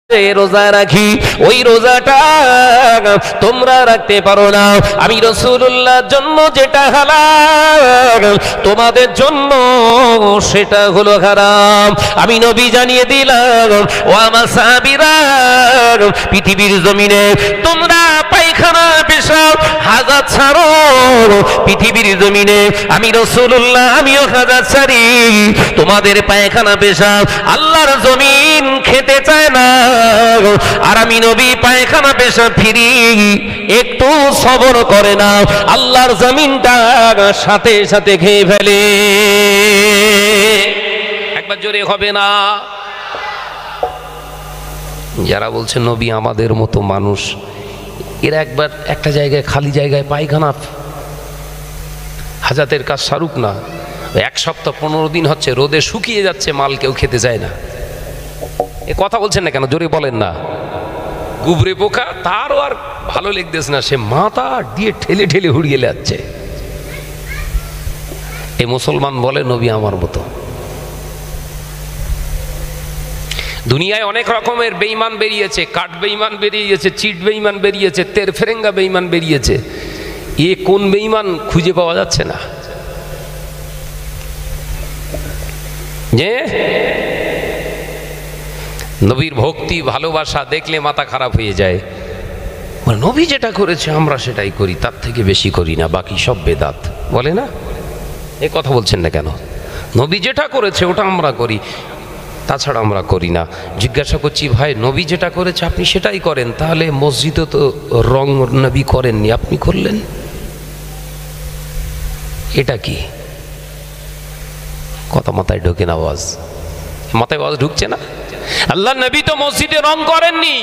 রোজা রাখি, ওই রোজাটা তোমরা রাখতে পারো না। আমি রাসূলুল্লাহর জন্য যেটা হালাল তোমাদের জন্য সেটা হলো হারাম। আমি নবী জানিয়ে দিলাম, ও আমার সাহাবীরা, পৃথিবীর জমিনে তোমরা পায়খানা পেশাব হাজার ছাড়ো, পৃথিবীর জমিনে আমি রাসূলুল্লাহ আমিও হাজার ছাড়ি। তোমাদের পায়খানা পেশাব আল্লাহর জমিন খেতে চায় না, আর আমি নবী পায়খানা পেশাব ফিরি একটু সবর করে না, আল্লাহর জমিনটা সাথে সাথে খেয়ে ফেলে। একবার জোরে হবে না? যারা বলছে নবী আমাদের মতো মানুষ, এরা একবার একটা জায়গায় খালি জায়গায় পায়খানা হাজাতের কাজ সারুক না, 1 সপ্তাহ 15 দিন হচ্ছে রোদে শুকিয়ে যাচ্ছে, মাল কেউ খেতে যায় না। এ কথা বলছেন না কেন? জোরে বলেন না। গুবরে পোকা, তারও আর ভালো লাগতেছে না, সে মাথা দিয়ে ঠেলে ঠেলে হুড়িয়ে যাচ্ছে। এই মুসলমান বলে নবী আমার মতো। দুনিয়ায় অনেক রকমের বেঈমান বেরিয়েছে, কাঠ বেঈমান বেরিয়েছে, চিট বেঈমান বেরিয়েছে, তের ফেরেঙ্গা বেঈমান বেরিয়েছে। এ কোন বেঈমান খুঁজে পাওয়া যাচ্ছে না। যে নবীর ভক্তি ভালোবাসা দেখলে মাথা খারাপ হয়ে যায়। নবী যেটা করেছে আমরা সেটাই করি, তার থেকে বেশি করি না, বাকি সব বেদাত বলে না। এ কথা বলছেন না কেন? নবী যেটা করেছে ওটা আমরা করি, তাছাড়া আমরা করি না। জিজ্ঞাসা করছি, ভাই নবী যেটা করেছে আপনি সেটাই করেন, তাহলে মসজিদে তো রং নবী করেননি, আপনি করলেন, এটা কি কথা? মাথায় ঢোকে না আওয়াজ? মাথায় আওয়াজ ঢুকছে না? আল্লাহ নবী তো মসজিদে রং করেননি,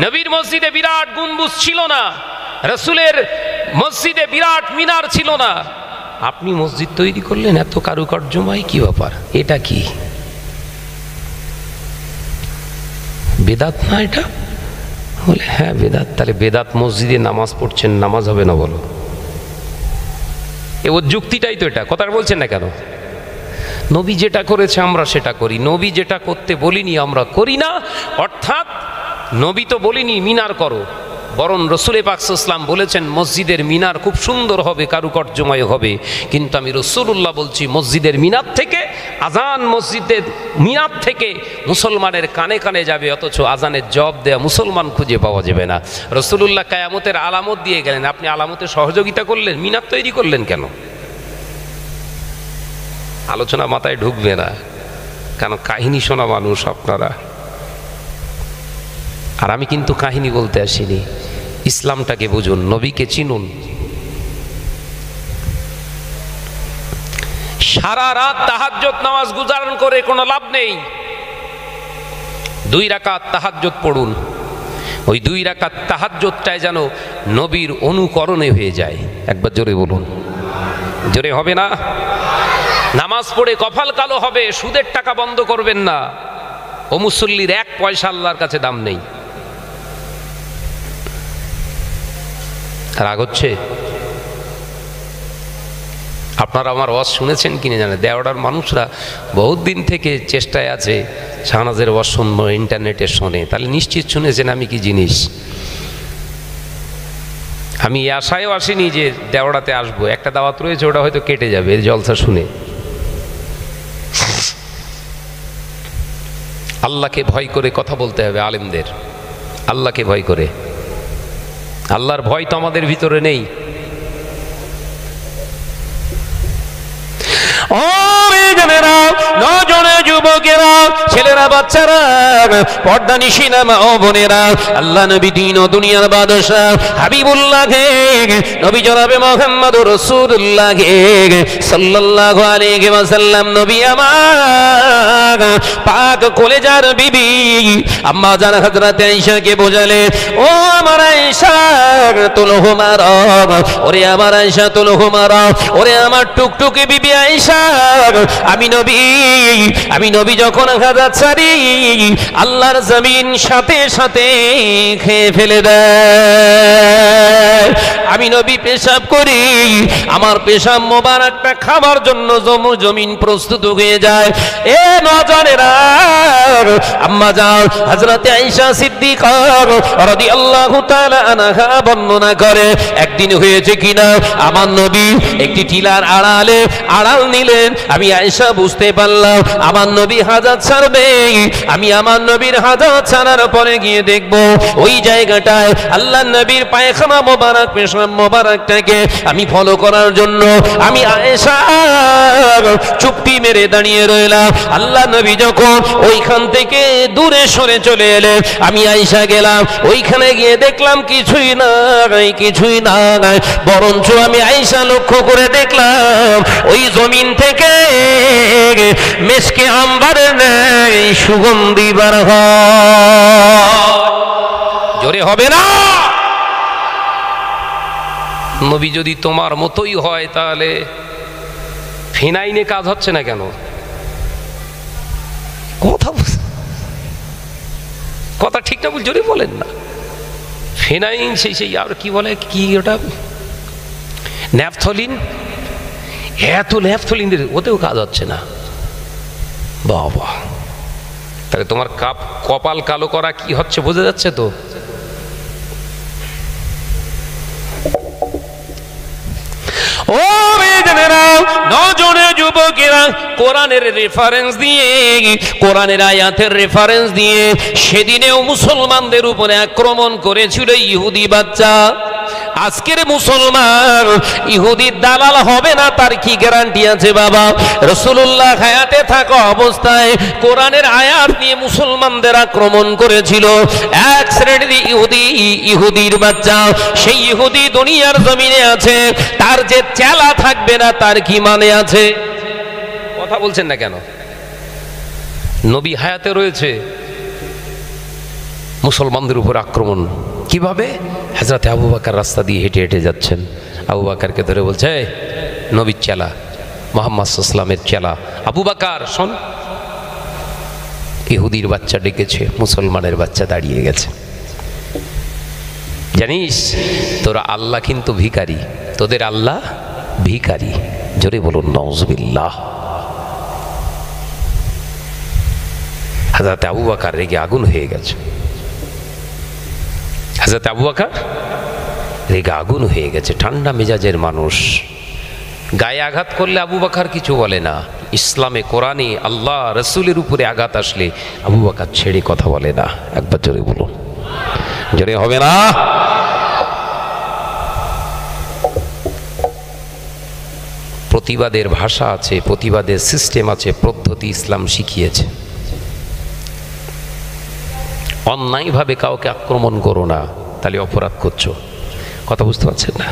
নবীর মসজিদে বিরাট গম্বুজ ছিল না, রাসূলের মসজিদে বিরাট মিনার ছিল না, আপনি মসজিদ তৈরি করলেন এত কারুকার্যময়, কি ব্যাপার? এটা কি বেদাত না এটা? বলে হ্যাঁ বেদাত। তাহলে বেদাত মসজিদে নামাজ পড়ছেন, নামাজ হবে না বলো? ওর যুক্তিটাই তো এটা। কথা বলছেন না কেন? নবী যেটা করেছে আমরা সেটা করি, নবী যেটা করতে বলিনি আমরা করি না। অর্থাৎ নবী তো বলিনি মিনার করো, বরং রাসূল পাক সাল্লাল্লাহু আলাইহি ওয়াসাল্লাম বলেছেন মসজিদের মিনার খুব সুন্দর হবে, কারুকার্যময় হবে। কিন্তু আমি রাসূলুল্লাহ বলছি মসজিদের মিনার থেকে, আজান মসজিদের মিনার থেকে মুসলমানের কানে কানে যাবে, অথচ আজানের জবাব দেয়া মুসলমান খুঁজে পাওয়া যাবে না। রাসূলুল্লাহ কিয়ামতের আলামত দিয়ে গেলেন, আপনি আলামতের সহযোগিতা করলেন, মিনার তৈরি করলেন কেন? আলোচনা মাথায় ঢুকবে না, কেন কাহিনী শোনা মানুষ আপনারা। আর আমি কিন্তু কাহিনী বলতে আসিনি, ইসলামটাকে বুঝুন, নবীকে চিনুন। সারা রাত তাহাজ্জুদ নামাজ গুজারণ করে কোনো লাভ নেই। 2 রাকাত তাহাজ্জুদ পড়ুন, ওই 2 রাকাত তাহাজ্জুদটাই যেন নবীর অনুকরণে হয়ে যায়। একবার জোরে বলুন। জোরে হবে না? নামাজ পড়ে কপাল কালো হবে, সুদের টাকা বন্ধ করবেন না। ও মুসল্লির 1 পয়সা আল্লাহর কাছে দাম নেই। রাগ হচ্ছে? আপনারা আমার ওয়াজ শুনেছেন কিনে জানেন, দেওয়ার মানুষরা বহুত দিন থেকে চেষ্টায় আছে শাহনাজের ওয়াজ শুনবো, ইন্টারনেটে শোনে, তাহলে নিশ্চিত শুনেছেন আমি কি জিনিস। আমি আশায়ও আসিনি যে দেওয়াড়াতে আসবো, একটা দাওয়াত রয়েছে ওটা হয়তো কেটে যাবে জলসা শুনে। আল্লাহকে ভয় করে কথা বলতে হবে আলেমদের, আল্লাহকে ভয় করে। আল্লাহর ভয় তো আমাদের ভিতরে নেই। ও মেয়েরা, নজনে যুবকেরা, ছেলেরা, বাচ্চারা, পর্দা নিশিনা মা ও বোনেরা, আল্লাহ নবী দিন ও দুনিয়ার বাদশাহ হাবিবুল্লাহ নবী জনাবে মুহাম্মদুর রাসূলুল্লাহ সাল্লাল্লাহু আলাইহি ওয়াসাল্লাম নবী আমার পাক কলেজার বিবি আম্মা জান হযরত আয়েশাকে বোঝালে, ও আমার আয়েশা তুলহু মারা, ওরে আমার আয়েশা তুলহু মারা, ওরে আমার টুকটুকে বিবি আয়েশা, আমি আমি নবী যখন হাজাত ছাড়ি আল্লাহর জমিন সাথে সাথে খেয়ে ফেলে দেয়। আমি নবী পেশাব করি, আমার পেশাব মোবারকটা খাবার জন্য জমিন প্রস্তুত হয়ে যায়। এ নজরেরা আম্মা যান হযরতে আয়েশা সিদ্দিকা রাদিয়াল্লাহু তাআলা আনহা বর্ণনা করে, একদিন হয়েছে কিনা আমার নবী একটি টিলার আড়াল নিলেন। আমি আয়েশা বুঝতে পারলাম আমার নবী হাজাত ছাড়বে। আমি আমার নবীর হাজাত ছাড়ার পরে গিয়ে দেখব ওই জায়গাটায় আল্লাহ নবীর পায়খানা মোবারক পেশাব মোবারকটাকে আমি ফলো করার জন্য আমি আয়েশা চুপটি মেরে দাঁড়িয়ে রইলাম। আল্লাহ নবী যখন ওইখান থেকে দূরে সরে চলে এলেন, আমি আয়েশা গেলাম, ওইখানে গিয়ে দেখলাম কিছুই নাই, বরঞ্চ আমি আয়েশা লক্ষ্য করে দেখলাম ওই জমিন থেকে মেশকে আম্বারের ন্যায় সুগন্ধি বার হয়। জোরে হবে না? নবী যদি তোমার মতোই হয় তাহলে ফিনাইনে কাজ হচ্ছে না কেন? কথা ঠিক না, জোরে বলেন না। ফিনাইন সেই আর কি বলে, কি ওটা ন্যাপথলিন, এত ন্যাপথলিন ওতেও কাজ হচ্ছে না। বাবা, তাহলে তোমার কপাল কালো করা কি হচ্ছে বোঝা যাচ্ছে তো? ও নজরে যুবকেরা, কোরআনের রেফারেন্স দিয়ে, কোরআনের আয়াতের রেফারেন্স দিয়ে সেদিনেও মুসলমানদের উপরে আক্রমণ করেছিল ইহুদি বাচ্চা। আজকের মুসলমান ইহুদির দালাল হবে না তার কি গ্যারান্টি আছে বাবা? রাসূলুল্লাহ হায়াতে থাকা অবস্থায় কোরআনের আয়াত নিয়ে মুসলমানদের আক্রমণ করেছিল এক শ্রেণীর ইহুদির বাচ্চা। সেই ইহুদি দুনিয়ার জমিনে আছে, তার যে চেলা থাকবে না তার কি মানে আছে? কথা বলছেন না কেন? নবী হায়াতে রয়েছে, মুসলমানদের উপর আক্রমণ কিভাবে? হযরত আবু বকর রাস্তা দিয়ে হেঁটে হেঁটে যাচ্ছেন, আবু বকরকে ধরে বলছে, নবীর চেলা, মুহাম্মদ সাল্লাল্লাহু আলাইহি ওয়াসাল্লামের চেলা আবু বকর শোন। ইহুদির বাচ্চা ডেকেছে, মুসলমানের বাচ্চা দাঁড়িয়ে গেছে। জানিস তোরা আল্লাহ কিন্তু ভিখারি, তোদের আল্লাহ ভিখারি। জোরে বলুন নাউজুবিল্লাহ। হযরত আবু বকর রেগে আগুন হয়ে গেছে। হযরত আবু বকর রেগে আগুন হয়ে গেছে, ঠান্ডা মেজাজের মানুষ। গায়ে আঘাত করলে আবু বকর কিছু বলে না। ইসলামে, কোরআনে, আল্লাহ রাসূলের উপরে আঘাত আসলে আবু বকর ছেড়ে কথা বলে না। একবার জোরে বলুন, জোরে হবে না? প্রতিবাদের ভাষা আছে, প্রতিবাদের সিস্টেম আছে, পদ্ধতি ইসলাম শিখিয়েছে। অন্যায়ভাবে কাউকে আক্রমণ করো না, তাহলে অপরাধ করছো। কথা বুঝতে পারছেন না?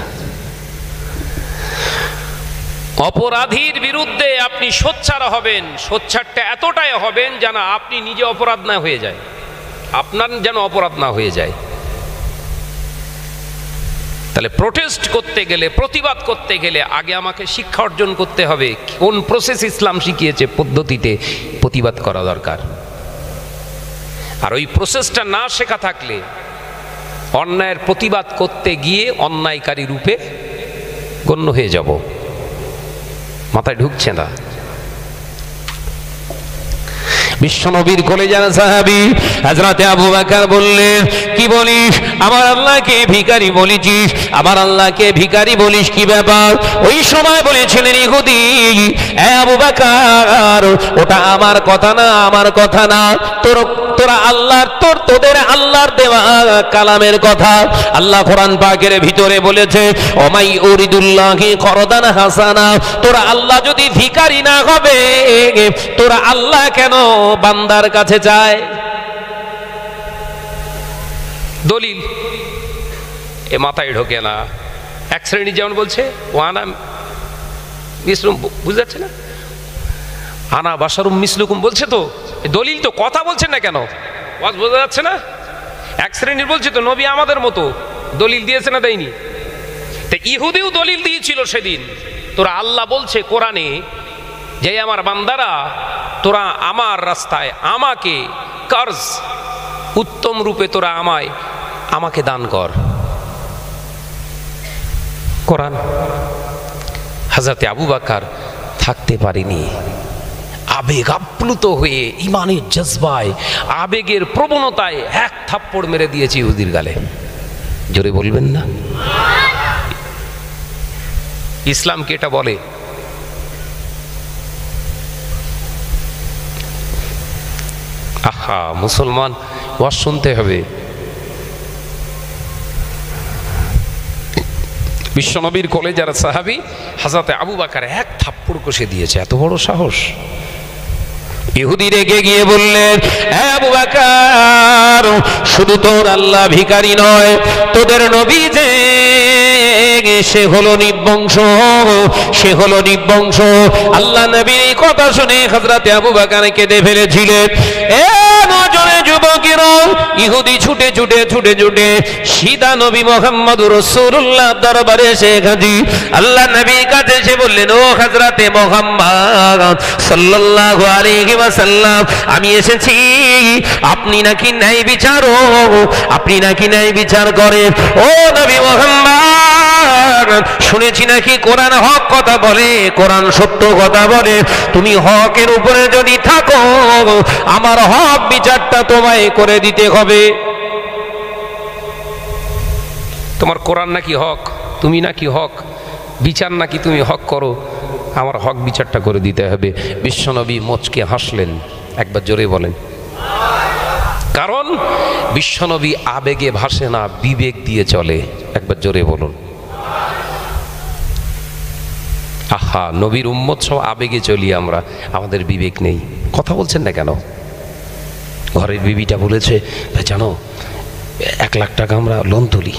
অপরাধীর বিরুদ্ধে আপনি সোচ্চার হবেন, সোচ্চারটা এতটাই হবেন যেন আপনি নিজে অপরাধ না হয়ে যায়, আপনার যেন অপরাধ না হয়ে যায়। তাহলে প্রোটেস্ট করতে গেলে, প্রতিবাদ করতে গেলে আগে আমাকে শিক্ষা অর্জন করতে হবে কোন প্রসেস ইসলাম শিখিয়েছে, পদ্ধতিতে প্রতিবাদ করা দরকার। আর ওই প্রসেসটা না শেখা থাকলে অন্যায়ের প্রতিবাদ করতে গিয়ে অন্যায়কারী রূপে গণ্য হয়ে যাব। মাথায় ঢুকছে না। বিশ্বনবীর কলেজার সাহাবী হযরত আবু বকর বললেন, কি বলিস? আমার আল্লাহকে ভিখারি বলেছিস? আমার আল্লাহকে ভিখারি বলিস, কি ব্যাপার? ওই সময় বলেছিলেন ইহুদি, এ আবু বকর, ওটা আমার কথা না, আমার কথা না, তোরা আল্লাহর, তোদের আল্লাহর দেওয়া কালামের কথা। আল্লাহ কোরআন পাকের ভিতরে বলেছে, ওমাই উরিদুল্লাহি করদান হাসানা। তোরা আল্লাহ যদি ভিখারি না হবে, তোরা আল্লাহ কেন বান্দার কাছে চায়? দলিল এ মাথায় ঢোকে না। এক শ্রেণী যেমন বলছে ওয়ানা মিসলুম, বুঝতে যাচ্ছে না, আনা বাশারুম মিসলুকুম বলছে তো, দলিল তো, কথা বলছেন না কেন? ওয়াজ বোঝা যাচ্ছে না? এক শ্রেণীর বলছে তো নবী আমাদের মতো, দলিল দিয়েছে না দেয়নি? তো ইহুদিও দলিল দিয়েছিল সেদিন। তোরা আল্লাহ বলছে কোরআনে যে আমার বান্দারা তোরা আমার রাস্তায় আমাকে কর্জ উত্তম রূপে তোরা আমাকে দান কর। কোরআন। হযরতে আবু বকর থাকতে পারেনি, আবেগ আপ্লুত হয়ে ইমানের জজবায় আবেগের প্রবণতায় এক থাপ্পড় মেরে দিয়েছে ইহুদির গালে। জোরে বলবেন না? ইসলাম কি এটা বলে? আহা মুসলমান, ওয়াজ শুনতে হবে। বিশ্বনবীর কলেজার সাহাবী হযরতে আবু বকর এক থাপ্পড় কষে দিয়েছে, এত বড় সাহস। ইহুদি রেগে গিয়ে বললেন, আবু বকর, শুধু তোর আল্লাহ ভিখারি নয়, তোদের নবী যে সে হলো নির্বংশ, সে হলো নির্বংশ। আল্লাহ নবীর এই কথা শুনে হযরতে আবু বকর কেঁদে ফেলেছিলেন। নজরে যুবকেরা ইহুদি ছুটে ছুটে ছুটে ছুটে সিদা নবী মুহাম্মদুর রাসূলুল্লাহ দরবারে এসে হাজির। আল্লাহ নবীর কাছে এসে বললেন, ও হযরতে মুহাম্মদ সাল্লাল্লাহু আলাইহি ওয়াসাল্লাম, আমি এসেছি, আপনি নাকি ন্যায় বিচারক, আপনি নাকি ন্যায় বিচার করেন। ও নবী মুহাম্মদ, শুনেছি নাকি কোরআন হক কথা বলে, কোরআন সত্য কথা বলে। তুমি হকের উপরে যদি থাকো, আমার হক বিচারটা তোমায় করে দিতে হবে। তোমার কোরআন নাকি হক, তুমি নাকি হক, বিচার নাকি তুমি হক করো, আমার হক বিচারটা করে দিতে হবে। বিশ্বনবী মুচকে হাসলেন। একবার জোরে বলেন। কারণ বিশ্বনবী আবেগে ভাসে না, বিবেক দিয়ে চলে। একবার জোরে বলুন। আহা, নবীর উম্মত সব আবেগে চলি আমরা, আমাদের বিবেক নেই। কথা বলছেন না কেন? ঘরের বিবিটা বলেছে, জানো 1 লাখ টাকা আমরা লোন তুলি,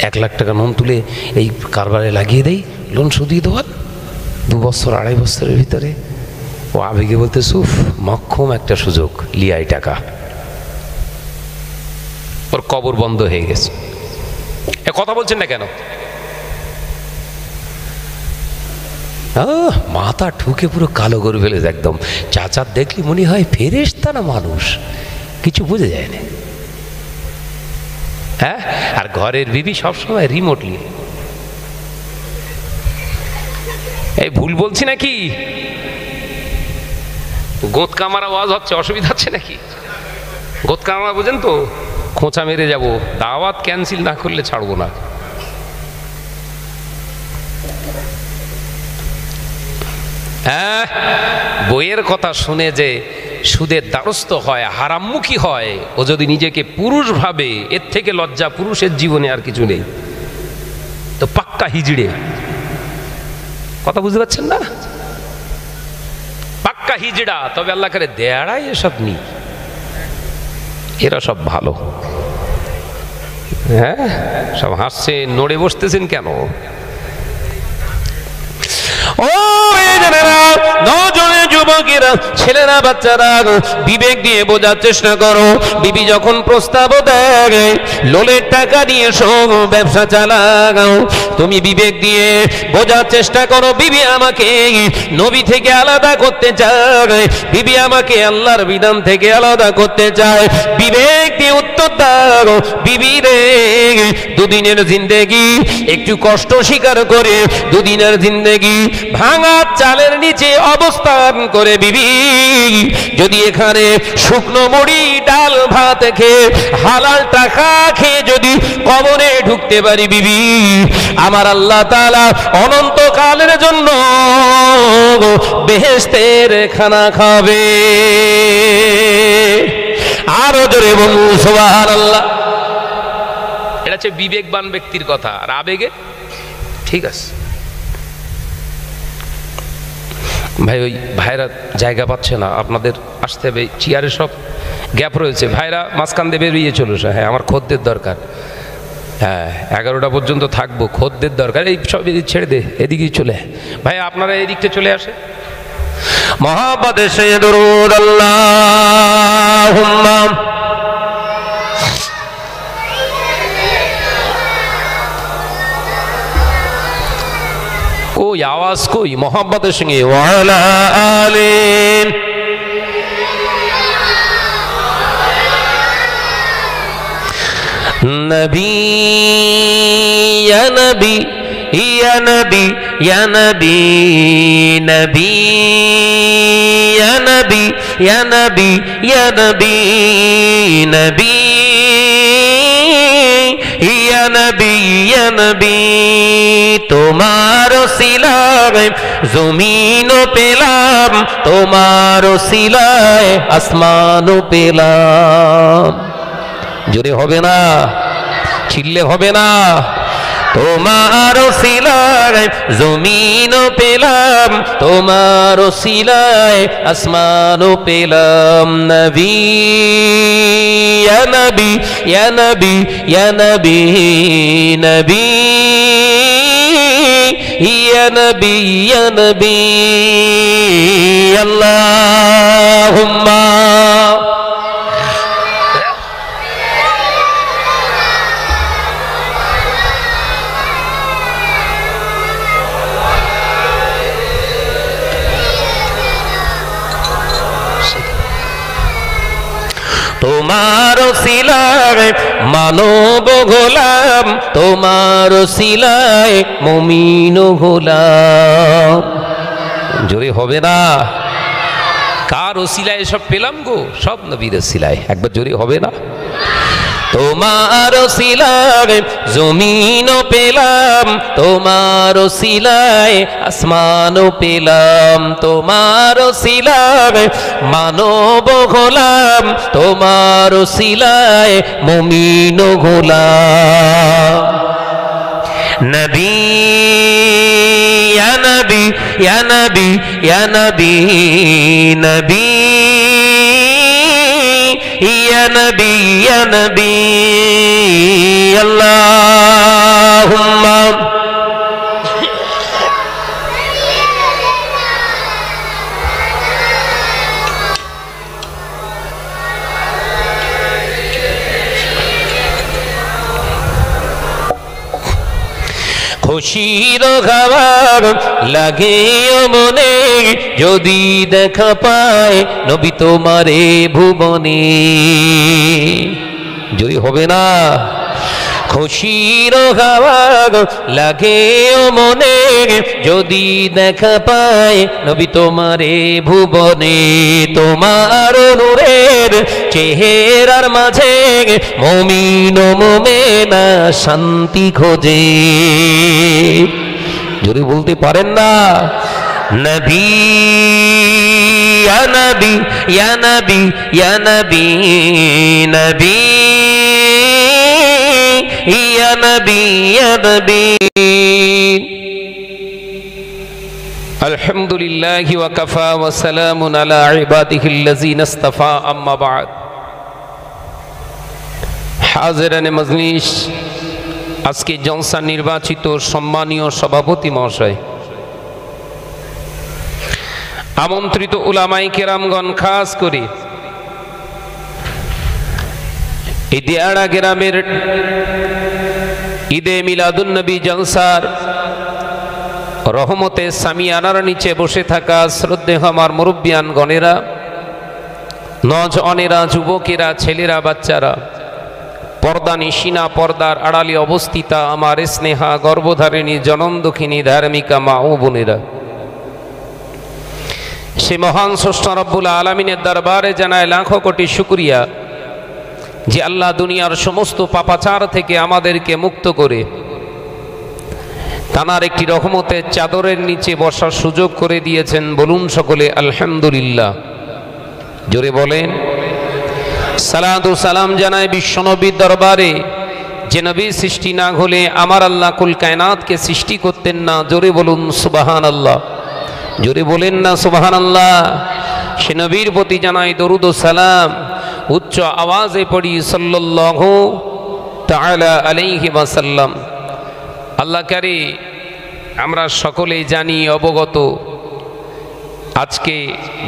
1 লাখ টাকা লোন তুলে এই কারবারে লাগিয়ে দেই, লোন শুধিয়ে দেওয়ার 2 বছর 2.5 বছরের ভিতরে। ও আবেগে বলতে, সুফ, মক্ষম একটা সুযোগ, লিয়াই টাকা। ওর কবর বন্ধ হয়ে গেছে। কথা বলছেন না কেন? মাথা ঠুকে পুরো কালো করে ফেলেছে একদম। চাচার দেখলি মনে হয় ফেরেশতা না মানুষ, কিছু বুঝে যায় না। হ্যাঁ, আর ঘরের বিবি সবসময় রিমোটলি। এই ভুল বলছি নাকি? গোঁত কামারা আওয়াজ হচ্ছে, অসুবিধা হচ্ছে নাকি? গোঁত কামারা বোঝেন তো? খোঁচা মেরে যাব, দাওয়াত ক্যান্সেল না করলে ছাড়বো না। হ্যাঁ, বইয়ের কথা শুনে যে সুদের দ্বারস্থ হয়, হারামমুখী হয়, ও যদি নিজেকে পুরুষ ভাবে, এর থেকে লজ্জা পুরুষের জীবনে আর কিছু নেই। তো পাক্কা হিজড়ে। কথা বুঝতে পারছেন না? পাক্কা হিজড়া। তবে আল্লাহ করে দেয়াড়াই এসব নি, এরা সব ভালো। হ্যাঁ, সব হাসছে, নড়ে বসতেছেন কেন? ও নজরে যুবকেরা, ছেলেরা, বাচ্চারা, বিবেক দিয়ে বোঝার চেষ্টা করো। বিবি যখন প্রস্তাব দেয় লোনের টাকা নিয়ে সব ব্যবসা চালাও, তুমি বিবেক দিয়ে বোঝার চেষ্টা করো। বিবি আমাকে নবী থেকে আলাদা করতে চায়, বিবি আমাকে আল্লাহর বিধান থেকে আলাদা করতে চায়। বিবেক দিয়ে উত্তর দাও। বিবি রে, দুদিনের জিন্দেগি একটু কষ্ট স্বীকার করে, দুদিনের জিন্দেগি ভাঙা চালের নিচে অবস্থান করে বিবি, যদি এখানে শুকনো মুড়ি ডাল ভাত খেয়ে হালাল টাকা খেয়ে যদি কবরে ঢুকতে পারি বিবি, আমার আল্লাহ তাআলা অনন্তকালের জন্য বেহেশতের খানা খাবে। আরো জোরে বলুন সুবহানাল্লাহ। এটা হচ্ছে বিবেকবান ব্যক্তির কথা। আর আবেগে ঠিক আছে ভাই, ওই ভাইরা জায়গা পাচ্ছে না, আপনাদের আসতে হবে, চেয়ারে সব গ্যাপ রয়েছে, ভাইরা মাঝখান দিয়ে বেরিয়ে চলো। হ্যাঁ, আমার খদ্দের দরকার। হ্যাঁ, 11টা পর্যন্ত থাকবো, খদ্দের দরকার। এই সব ছেড়ে দে, এদিকেই চলে ভাই, আপনারা এদিকটা চলে আসে। মহাব্বতে সে দরুদ আল্লাহুম্মা কই আওয়াজ কই? মোহাম্মতের সঙ্গে ওয়ালা আলে নবী ইয়া নবী ইয়া নবী ইয়া নবী নবী ইয়া নবী ইয়া নবী ইয়া নবী নবী ইয়া নবী ইয়া নবী তোমার ওসিলায় জমিনও পেলাম, তোমার ওসিলায় আসমানও পেলাম। জোরে হবে না, চিল্লে হবে না। তোমার ওসিলায় জমিনও পেলাম, তোমার ওসিলায় আসমানও পেলাম। নবী ইয়া নবী ইয়া নবী ইয়া নবী নবী ইয়া নবী ইয়া নবী আল্লাহুম্মা তোমার ওসিলায় মানব গোলাম, তোমার ওসিলায় মুমিন গোলাম। জোরে হবে না? কার ওসিলায় সব পেলাম গো? সব নবীর ওসিলায়। একবার জোরে হবে না? তোমার ওসিলায় জমিনও পেলাম, তোমার ওসিলায় আসমানও পেলাম। তোমার ওসিলায় মানব গোলাম, তোমার ওসিলায় মুমিন গোলাম। নবী ইয়া নবী ইয়া নবী ইয়া নবী নবী ইয়া নবী ইয়া নবী আল্লাহুম্মা খুশির খাবার লাগে মনে যদি দেখা পায় নবী তোমারে ভুবনে। যদি হবে না? খুশির খাবার লাগে মনে যদি দেখা পায় নবী তোমারে ভুবনে। তোমার নূরের চেহারার মাঝে মুমিন ও মুমিনা শান্তি খোঁজে। যদি বলতে পারেন না? নবী ইয়া নবী ইয়া নবী ইয়া নবী নবী ইয়া নবী ইয়া নবী। আলহামদুলিল্লাহি ওয়া কাফা ওয়া সালামুন আলা ইবাদিহিল্লাযিনা ইসতাফা, আম্মা বা'দ। হাজিরানে মজলিস, আজকে জলসা নির্বাচিত সম্মানীয় সভাপতি মহাশয়, আমন্ত্রিত উলামায়ে কেরামগণ, খাস করে এই দিয়াড়া গ্রামের ঈদে মিলাদুন নবী জলসার রহমতে সামিয়ানার নিচে বসে থাকা শ্রদ্ধেয় আমার মুরব্বিয়ান গণেরা, নওজওয়ানেরা, যুবকেরা, ছেলেরা, বাচ্চারা, পর্দা নিশিনা পর্দার আড়ালে অবস্থিতা আমার স্নেহা গর্ভধারিণী জনম দুঃখিনী ধার্মিকা মা ও বোনেরা, সে মহান স্রষ্টা রব্বুল আলামিনের দরবারে জানায় লাখো কোটি শুকরিয়া যে আল্লাহ দুনিয়ার সমস্ত পাপাচার থেকে আমাদেরকে মুক্ত করে তানার একটি রহমতের চাদরের নিচে বসার সুযোগ করে দিয়েছেন। বলুন সকলে আলহামদুলিল্লাহ। জোরে বলেন। সালাত ও সালাম জানায় বিশ্বনবীর দরবারে, যে নবী সৃষ্টি না হলে আমার আল্লাহ কুল কায়নাতকে সৃষ্টি করতেন না। জোরে বলুন সুবহানাল্লাহ। জোরে বলেন না সুবহানাল্লাহ। সে নবীর প্রতি জানাই দরুদ ও সালাম, উচ্চ আওয়াজে পড়ি সাল্লাল্লাহু তাআলা আলাইহি ওয়াসাল্লাম। আল্লাহ কারি, আমরা সকলেই জানি, অবগত, আজকে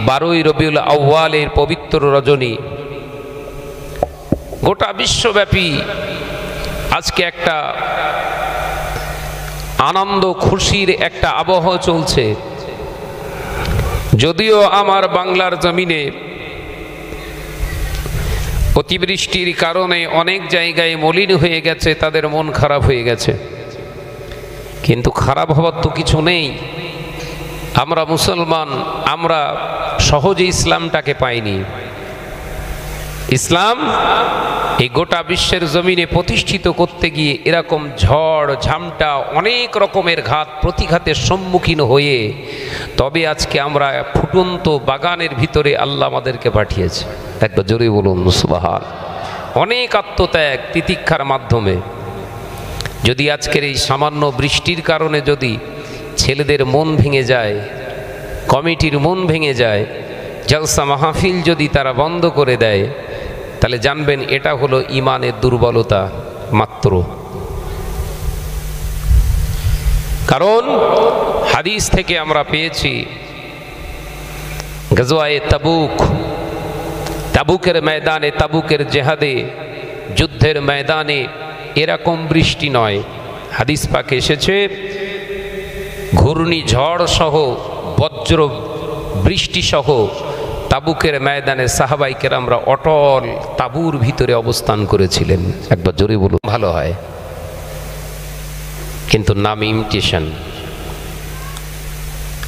12ই রবিউল আউয়ালের পবিত্র রজনী। গোটা বিশ্বব্যাপী আজকে একটা আনন্দ খুশির একটা আবহ চলছে। যদিও আমার বাংলার জমিনে অতিবৃষ্টির কারণে অনেক জায়গায় মলিন হয়ে গেছে, তাদের মন খারাপ হয়ে গেছে। কিন্তু খারাপ হওয়ার তো কিছু নেই। আমরা মুসলমান, আমরা সহজে ইসলামটাকে পাইনি। ইসলাম এই গোটা বিশ্বের জমিনে প্রতিষ্ঠিত করতে গিয়ে এরকম ঝড় ঝামটা, অনেক রকমের ঘাত প্রতিঘাতের সম্মুখীন হয়ে তবে আজকে আমরা ফুটন্ত বাগানের ভিতরে আল্লাহ আমাদেরকে পাঠিয়েছে। একবার জোরে বলুন সুবহান। অনেক আত্মত্যাগ তিতিক্ষার মাধ্যমে। যদি আজকের এই সামান্য বৃষ্টির কারণে যদি ছেলেদের মন ভেঙে যায়, কমিটির মন ভেঙে যায়, জলসা মাহফিল যদি তারা বন্ধ করে দেয়, তাহলে জানবেন এটা হলো ঈমানের দুর্বলতা মাত্র। কারণ হাদিস থেকে আমরা পেয়েছি গজওয়ায়ে তাবুক, তাবুকের ময়দানে, তাবুকের জেহাদে, যুদ্ধের ময়দানে এরকম বৃষ্টি নয়। হাদিস পাকে এসেছে ঘূর্ণিঝড় সহ বজ্র বৃষ্টি সহ তাবুকের ময়দানে সাহাবাই কেরামরা অটল তাবুর ভিতরে অবস্থান করেছিলেন। একবার জোরে বলুন ভালো হয়। কিন্তু নাম ইমিটেশন।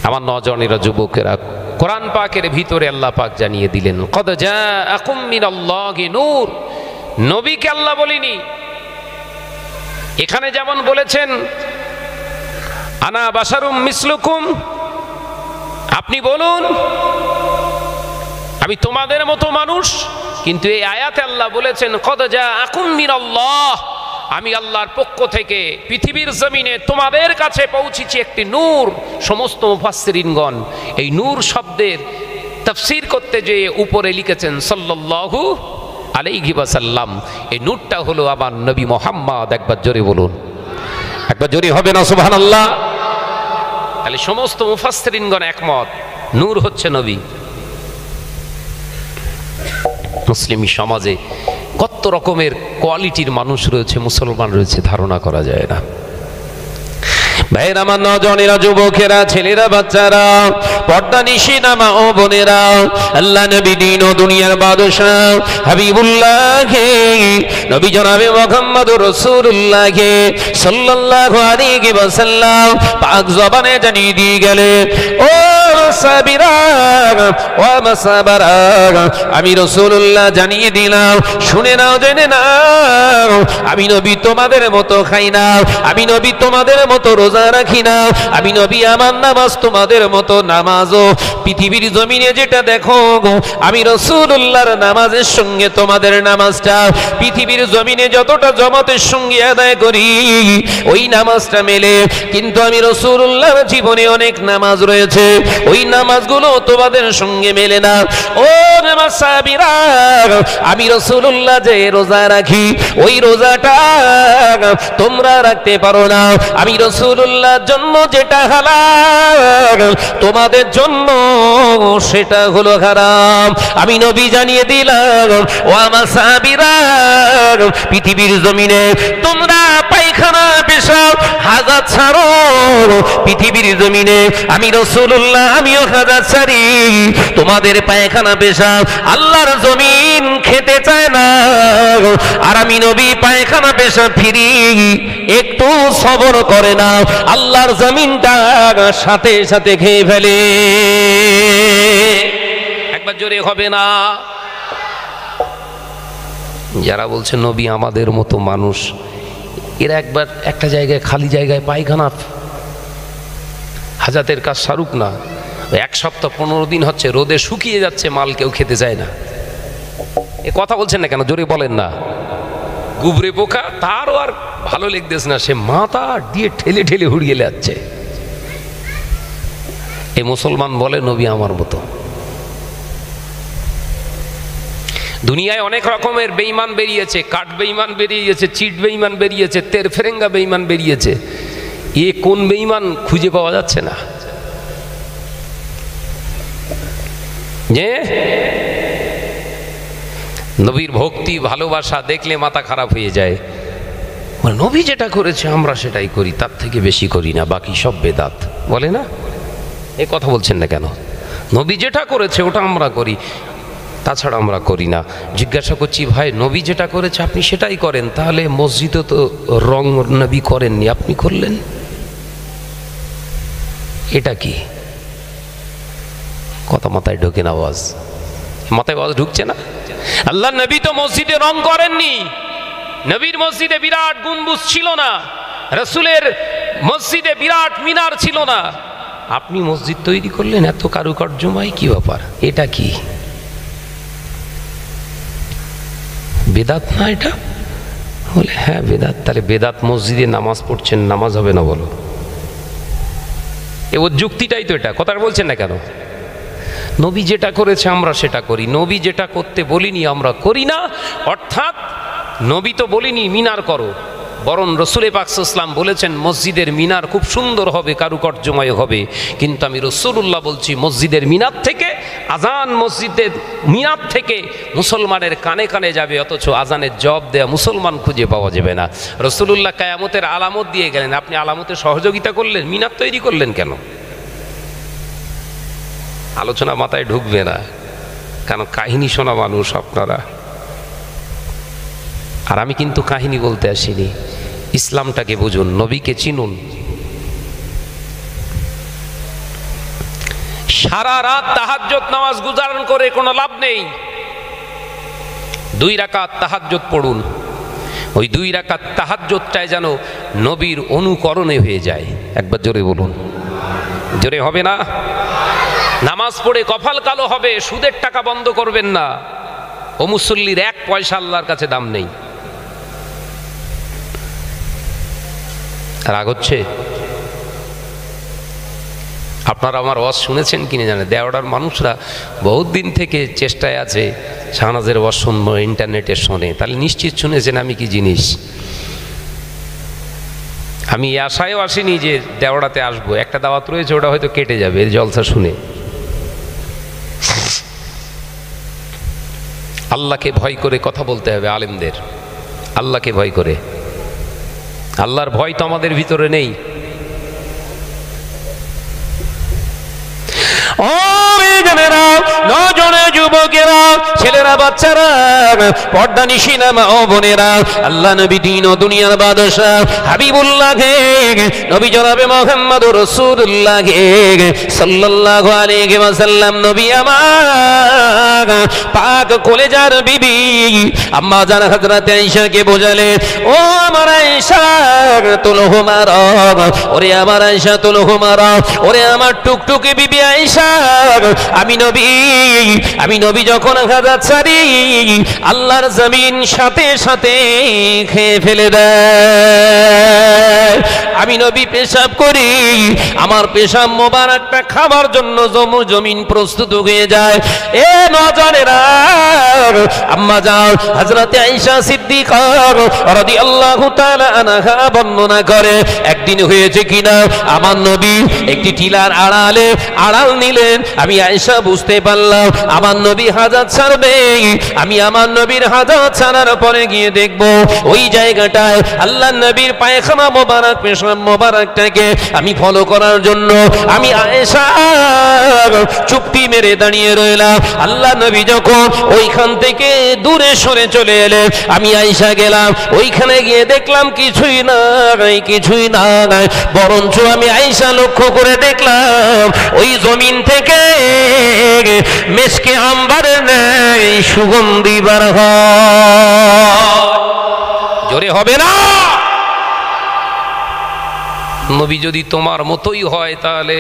আমার নজনেরা যুবকেরা, কোরআন পাকের ভিতরে আল্লাহ পাক জানিয়ে দিলেন কদ জাআকুম মিনাল্লাহি নূর। নবীকে আল্লাহ বলিনি। এখানে যেমন বলেছেন আনা বাশারুম মিসলুকুম, আপনি বলুন আমি তোমাদের মতো মানুষ। কিন্তু এই আয়াতে আল্লাহ বলেছেন কদ জাআকুম মিনাল্লাহ, আমি আল্লাহর পক্ষ থেকে পৃথিবীর জমিনে তোমাদের কাছে পৌঁছেছি একটি নূর। সমস্ত মুফাসসিরিনগণ এই নূর শব্দের তাফসীর করতে যেয়ে উপরে লিখেছেন সাল্লাল্লাহু আলাইহি ওয়াসাল্লাম। এই নূরটা হলো আমার নবী মুহাম্মদ। একবার জোরে বলুন, একবার জোরে হবে না সুবহানাল্লাহ? তাহলে সমস্ত মুফাসসিরিনগণ একমত, নূর হচ্ছে নবী। মুসলিম সমাজে কত রকমের কোয়ালিটির মানুষ রয়েছে, মুসলমান রয়েছে, ধারণা করা যায় না। ভাইয়ের আমার, নজনেরা, যুবকেরা, ছেলেরা, বাচ্চারা, পর্দা নিশিনা মা ও বোনেরা, আল্লাহ নবী দিন ও দুনিয়ার বাদশাহ হাবিবুল্লাহ নবী জনাবে মুহাম্মদুর রাসূলুল্লাহ সাল্লাল্লাহু আলাইহি ওয়াসাল্লাম পাক জবানে জানিয়ে দিয়ে গেলে ও সাবিরা ও মাসাবারা, আমি রাসূলুল্লাহ জানিয়ে দিলাম, শুনে নাও, জেনে নাও, আমি নবী তোমাদের মতো খাই না, আমি নবী তোমাদের মতো রোজা রাখি না, আমি নবী আমার নামাজ তোমাদের মতো নামাজও পৃথিবীর জমিনে যেটা দেখো আমি রাসূলুল্লাহর নামাজের সঙ্গে তোমাদের নামাজটা পৃথিবীর জমিনে যতটা জমাতের সঙ্গে আদায় করি ওই নামাজটা মেলে। কিন্তু আমি রাসূলুল্লাহর জীবনে অনেক নামাজ রয়েছে, ওই নামাজগুলো তোমাদের সঙ্গে মেলে না। ও সাহাবীরা, আমি রাসূলুল্লাহ যে রোজা রাখি ওই রোজাটা তোমরা রাখতে পারো না। আমি রাসূলুল্লাহর জন্য যেটা হালাল তোমাদের জন্য সেটা হলো হারাম। আমি নবী জানিয়ে দিলাম ও আমার সাহাবীরা, পৃথিবীর জমিনে তোমরা পায়খানা পেশাব হাজার ছাড়ো, পৃথিবীর জমিনে আমি রাসূলুল্লাহ আমিও হাজার ছাড়ি। তোমাদের পায়খানা পেশাব আল্লাহর জমিন খেতে চায় না, আর আমি নবী পায়খানা পেশাব ফিরি একটু সবর করে না, আল্লাহর জমিনটা সাথে সাথে খেয়ে ফেলে। একবার জোরে হবে না? যারা বলছে নবী আমাদের মতো মানুষ, এরা একবার একটা জায়গায় খালি জায়গায় পায়খানা হাজাতের কাজ সারুক না, এক সপ্তাহ 15 দিন হচ্ছে রোদে শুকিয়ে যাচ্ছে, মাল কেউ খেতে চায় না। এ কথা বলছেন না কেন? জোরে বলেন না। গুবরে পোকা, তারও আর ভালো লেগতেছে না, সে মাথা দিয়ে ঠেলে ঠেলে হুড়িয়ে যাচ্ছে। এই মুসলমান বলে নবী আমার মতো। দুনিয়ায় অনেক রকমের বেঈমান বেরিয়েছে, কাঠ বেঈমান বেরিয়েছে, চিট বেঈমান বেরিয়েছে, তের ফেরেঙ্গা বেঈমান বেরিয়েছে। এ কোন বেঈমান খুঁজে পাওয়া যাচ্ছে না। যে নবীর ভক্তি ভালোবাসা দেখলে মাথা খারাপ হয়ে যায়। নবী যেটা করেছে আমরা সেটাই করি, তার থেকে বেশি করি না, বাকি সব বেদাত বলে না। এ কথা বলছেন না কেন? নবী যেটা করেছে ওটা আমরা করি। তাছাড়া আমরা করি না। জিজ্ঞাসা করছি, ভাই নবী যেটা করেছে আপনি সেটাই করেন, তাহলে মসজিদে তো রং নবী করেননি, আপনি করলেন, এটা কি কথা মাথায় ঢোকে না? আওয়াজ মাথায় আওয়াজ ঢুকছে না? আল্লাহ নবী তো মসজিদে রং করেননি, নবীর মসজিদে বিরাট গম্বুজ ছিল না, রাসূলের মসজিদে বিরাট মিনার ছিল না, আপনি মসজিদ তৈরি করলেন এত কারুকার্যময়, কি ব্যাপার, এটা কি বেদাত না এটা? বলে হ্যাঁ বেদাত। তাহলে বেদাত মসজিদে নামাজ পড়ছেন, নামাজ হবে না বলো? ওর যুক্তিটাই তো এটা, কথা বলছেন না কেন? নবী যেটা করেছে আমরা সেটা করি, নবী যেটা করতে বলিনি আমরা করি না। অর্থাৎ নবী তো বলিনি মিনার করো, বরং রসুল পাক সাল্লাল্লাহু আলাইহি ওয়াসাল্লাম বলেছেন মসজিদের মিনার খুব সুন্দর হবে, কারুকার্যময় হবে। কিন্তু আমি রাসূলুল্লাহ বলছি মসজিদের মিনার থেকে, আজান মসজিদের মিনার থেকে মুসলমানের কানে কানে যাবে, অথচ আজানের জবাব দেয়া মুসলমান খুঁজে পাওয়া যাবে না। রাসূলুল্লাহ কিয়ামতের আলামত দিয়ে গেলেন, আপনি আলামতের সহযোগিতা করলেন, মিনার তৈরি করলেন কেন? আলোচনা মাথায় ঢুকবে না, কেন কাহিনী শোনা মানুষ আপনারা। আর আমি কিন্তু কাহিনী বলতে আসিনি, ইসলামটাকে বুঝুন, নবীকে চিনুন। সারা রাত তাহাজ্জুদ নামাজ গুজারণ করে কোনো লাভ নেই। 2 রাকাত তাহাজ্জুদ পড়ুন, ওই 2 রাকাত তাহাজ্জুদটাই যেন নবীর অনুকরণে হয়ে যায়। একবার জোরে বলুন, জোরে হবে না? নামাজ পড়ে কপাল কালো হবে, সুদের টাকা বন্ধ করবেন না। ও মুসল্লির 1 পয়সা আল্লাহর কাছে দাম নেই। রাগ হচ্ছে? আপনারা আমার ওয়াজ শুনেছেন কিনা জানেন? দেওয়ার মানুষরা বহুত দিন থেকে চেষ্টায় আছে শাহনাজের ওয়াজ শুনবো, ইন্টারনেটে শোনে, তাহলে নিশ্চিত শুনেছেন আমি কি জিনিস। আমি আশায়ও আসিনি যে দেওয়াড়াতে আসবো, একটা দাওয়াত রয়েছে ওটা হয়তো কেটে যাবে এই জলসা শুনে। আল্লাহকে ভয় করে কথা বলতে হবে আলেমদের, আল্লাহকে ভয় করে। আল্লাহর ভয় তো আমাদের ভিতরে নেই। ও জানেরা, নজনে যুবকেরা, ছেলেরা, বাচ্চারা, পর্দা নিশিনা মা ও বোনেরা, আল্লাহ নবী দিন ও দুনিয়ার বাদশাহ হাবিবুল্লাহ নবী জনাবে মুহাম্মদুর রাসূলুল্লাহ সাল্লাল্লাহু আলাইহি ওয়াসাল্লাম নবী আমার পাক কলেজার বিবি আম্মা জান হযরত আয়েশাকে বোঝালে, ও আমার আয়েশা তুলহু মারা, ওরে আমার আয়েশা তুলহু মারা, ওরে আমার টুকটুকে বিবি আয়েশা, আমি নবী যখন হাজার ছাড়ি আল্লাহর জমিন সাথে সাথে খেয়ে ফেলে দেয়। আমি নবী পেশাব করি, আমার পেশাব মোবারকটা খাবার জন্য জমিন প্রস্তুত হয়ে যায়। এ নজরেরা, আম্মা যাও হযরত আয়েশা সিদ্দিকা রাদিয়াল্লাহু তাআলা আনহা বর্ণনা করে, একদিন হয়েছে কিনা আমার নবী একটি টিলার আড়াল নিলেন। আমি আয়েশা বুঝতে পারলাম আমার নবী হাজাত ছাড়বে। আমি আমার নবীর হাজাত ছাড়ার পরে গিয়ে দেখব ওই জায়গাটায় আল্লাহ নবীর পায়খানা মোবারক, পেশাব মোবারকটাকে আমি ফলো করার জন্য আমি আয়েশা চুপটি মেরে দাঁড়িয়ে রইলাম। আল্লাহ নবী যখন ওইখান থেকে দূরে সরে চলে এলেন, আমি আয়েশা গেলাম, ওইখানে গিয়ে দেখলাম কিছুই নাই, বরঞ্চ আমি আয়েশা লক্ষ্য করে দেখলাম ওই জমিন থেকে মেশকে আম্বারের ন্যায় সুগন্ধি বার হয়। জোরে হবে না? নবী যদি তোমার মতোই হয় তাহলে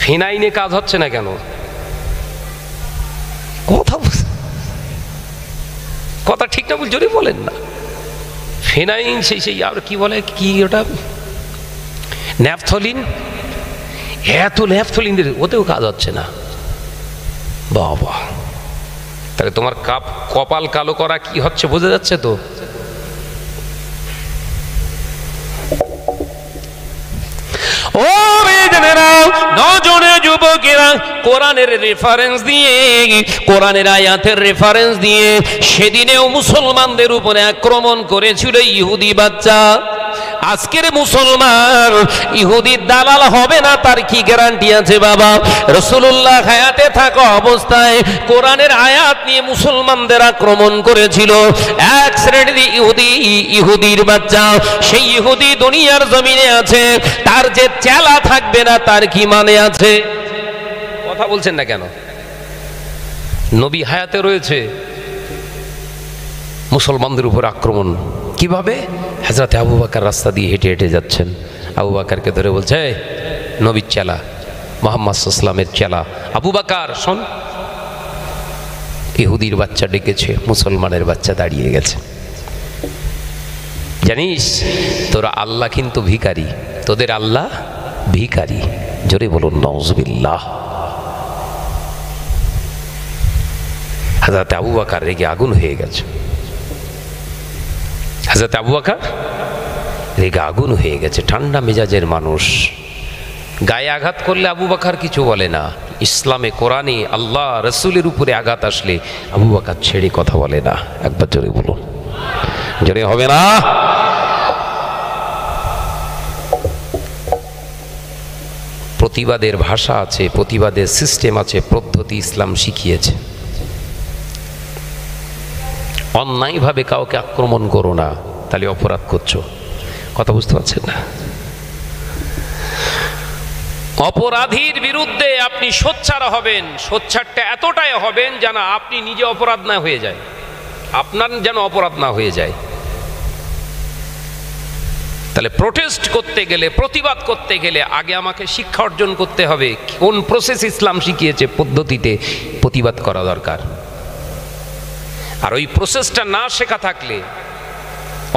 ফিনাইনে কাজ হচ্ছে না কেন? কথা ঠিক না, জোরে বলেন না। ফিনাইন সেই আর কি বলে, কি ওটা ন্যাপথলিন, এত ন্যাপথলিন ওতেও কাজ হচ্ছে না। বাবা, তাহলে তোমার কপাল কালো করা কি হচ্ছে বোঝা যাচ্ছে তো? ও জানেরা, নজনে যুবকেরা, কোরআনের রেফারেন্স দিয়ে, কোরআনের আয়াতের রেফারেন্স দিয়ে সেদিনেও মুসলমানদের উপরে আক্রমণ করেছিল ইহুদি বাচ্চা। আজকের মুসলমান ইহুদির দালাল হবে না, তার কি গ্যারান্টি আছে বাবা? রাসূলুল্লাহ হায়াতে থাকা অবস্থায় কোরআনের আয়াত নিয়ে মুসলমানদের আক্রমণ করেছিল এক শ্রেণীর ইহুদির বাচ্চা। সেই ইহুদি দুনিয়ার জমিনে আছে, তার যে চেলা থাকবে না তার কি মানে আছে? কথা বলছেন না কেন? নবী হায়াতে রয়েছে, মুসলমানদের উপর আক্রমণ কিভাবে? হযরত আবু বকর রাস্তা দিয়ে হেঁটে হেঁটে যাচ্ছেন, আবু বকরকে ধরে বলছে, নবীর চেলা, মুহাম্মদ সাল্লাল্লাহু আলাইহি ওয়াসাল্লামের চেলা আবু বকর শোন। ইহুদির বাচ্চা ডেকেছে, মুসলমানের বাচ্চা দাঁড়িয়ে গেছে। জানিস তোরা আল্লাহ কিন্তু ভিখারি, তোদের আল্লাহ ভিখারি। জোরে বলুন নাউজুবিল্লাহ। হযরত আবু বকর রেগে আগুন হয়ে গেছে। হযরত আবু বকর রেগে আগুন হয়ে গেছে, ঠান্ডা মেজাজের মানুষ। গায়ে আঘাত করলে আবু বকর কিছু বলে না। ইসলামে, কোরআনে, আল্লাহ রসুলের উপরে আঘাত আসলে আবু বকর ছেড়ে কথা বলে না। একবার জোরে বলুন, জোরে হবে না? প্রতিবাদের ভাষা আছে, প্রতিবাদের সিস্টেম আছে, পদ্ধতি ইসলাম শিখিয়েছে। অন্যায়ভাবে কাউকে আক্রমণ করো না, তাহলে অপরাধ করছো। কথা বুঝতে পারছেন না? অপরাধীর বিরুদ্ধে আপনি সোচ্চার হবেন, সোচ্চারটা এতটাই হবেন যেন আপনি নিজে অপরাধ না হয়ে যায়, আপনার যেন অপরাধ না হয়ে যায়। তাহলে প্রোটেস্ট করতে গেলে, প্রতিবাদ করতে গেলে আগে আমাকে শিক্ষা অর্জন করতে হবে কোন প্রসেস ইসলাম শিখিয়েছে, পদ্ধতিতে প্রতিবাদ করা দরকার। আর ওই প্রসেসটা না শেখা থাকলে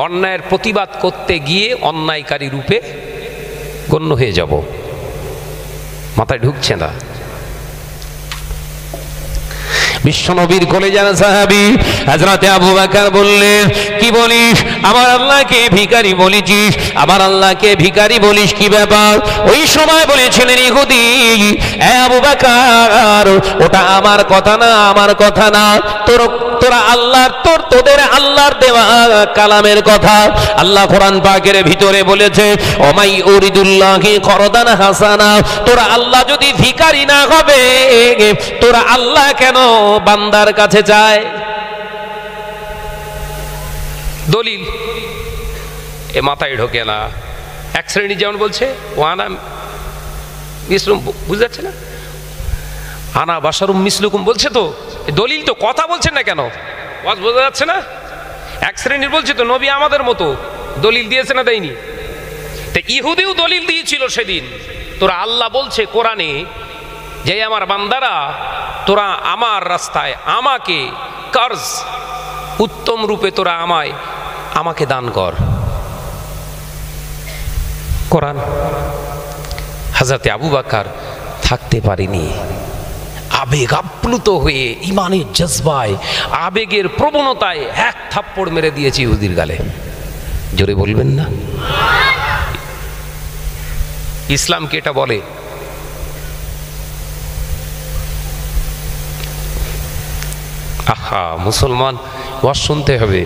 অন্যায়ের প্রতিবাদ করতে গিয়ে অন্যায়কারী রূপে গণ্য হয়ে যাব। মাথায় ঢুকছে না। বিশ্বনবীর কলেজার সাহাবী হযরত আবু বকর বললেন, কি বলিস? আমার আল্লাহকে ভিখারি বলেছিস? আমার আল্লাহকে ভিখারি বলিস, কি ব্যাপার? ওই সময় বলেছিলেন ইহুদি, এ আবু বকর, ওটা আমার কথা না, আমার কথা না, তোরা আল্লাহর, তোদের আল্লাহর দেওয়া কালামের কথা। আল্লাহ কোরআন পাকের ভিতরে বলেছে, ওমাই উরিদুল্লাহি করদান হাসানা। তোরা আল্লাহ যদি ভিখারি না হবে, তোরা আল্লাহ কেন বান্দার কাছে যায়? দলিল এ মাথায় ঢোকে না। এক শ্রেণী যেমন বলছে ওয়ানা মিসলুম, বুঝতে যাচ্ছে না, আনা বাশারুম মিসলুকুম বলছে, তো দলিল তো, কথা বলছেন না কেন? ওয়াজ বোঝা যাচ্ছে না? এক শ্রেণীর বলছে তো নবী আমাদের মতো, দলিল দিয়েছে না দেয়নি? তো ইহুদিও দলিল দিয়েছিল সেদিন। তোরা আল্লাহ বলছে কোরআনে যে আমার বান্দারা, তোরা আমার রাস্তায় আমাকে কর্জ, উত্তম রূপে তোরা আমাকে দান কর। কোরআন। হযরত আবু বকর থাকতে পারেনি, আবেগ আপ্লুত হয়ে, ইমানের জজবায়, আবেগের প্রবণতায় এক থাপ্পড় মেরে দিয়েছে ইহুদির গালে। জোরে বলবেন না? ইসলাম কি এটা বলে? আহা, মুসলমান, ওয়াজ শুনতে হবে।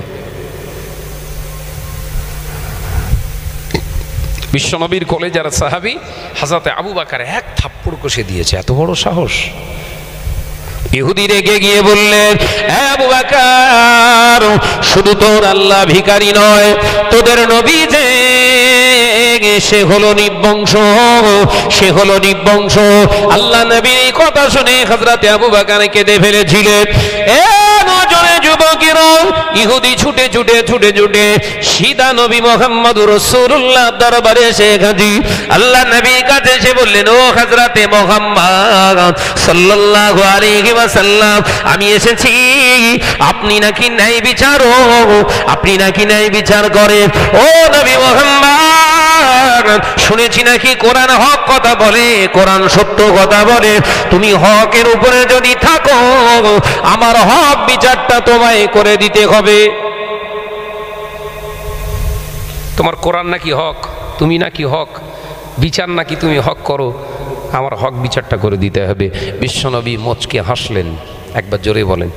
বিশ্বনবীর কলেজার সাহাবী হযরত আবু বকর এক থাপ্পড় কষে দিয়েছে। এত বড় সাহস! ইহুদি রেগে গিয়ে বললেন, হে আবু বকর, শুধু তোর আল্লাহ ভিখারি নয়, তোদের নবী যে সে হলো নির্বংশ, সে হলো নির্বংশ। আল্লাহ নবীর এই কথা শুনে হযরত আবু বকর কেঁদে ফেলেছিলেন। নজরে যুবকেরা, ইহুদি ছুটে ছুটে ছুটে ছুটে সিদা নবী মুহাম্মদুর রাসূলুল্লাহ দরবারে এসে হাজির। আল্লাহ নবীর কাছে এসে বললেন, ও হযরতে মুহাম্মদ সাল্লাল্লাহু আলাইহি ওয়াসাল্লাম, আমি এসেছি, আপনি নাকি ন্যায় বিচারক, আপনি নাকি ন্যায় বিচার করেন। ও নবী মুহাম্মদ, শুনেছি নাকি কোরআন হক কথা বলে, কোরআন সত্য কথা বলে। তুমি হকের উপরে যদি থাকো, আমার হক বিচারটা তোমায় করে দিতে হবে। তোমার কোরআন নাকি হক, তুমি নাকি হক, বিচার নাকি তুমি হক করো। আমার হক বিচারটা করে দিতে হবে। বিশ্বনবী মুচকে হাসলেন, একবার জোরে বলেন।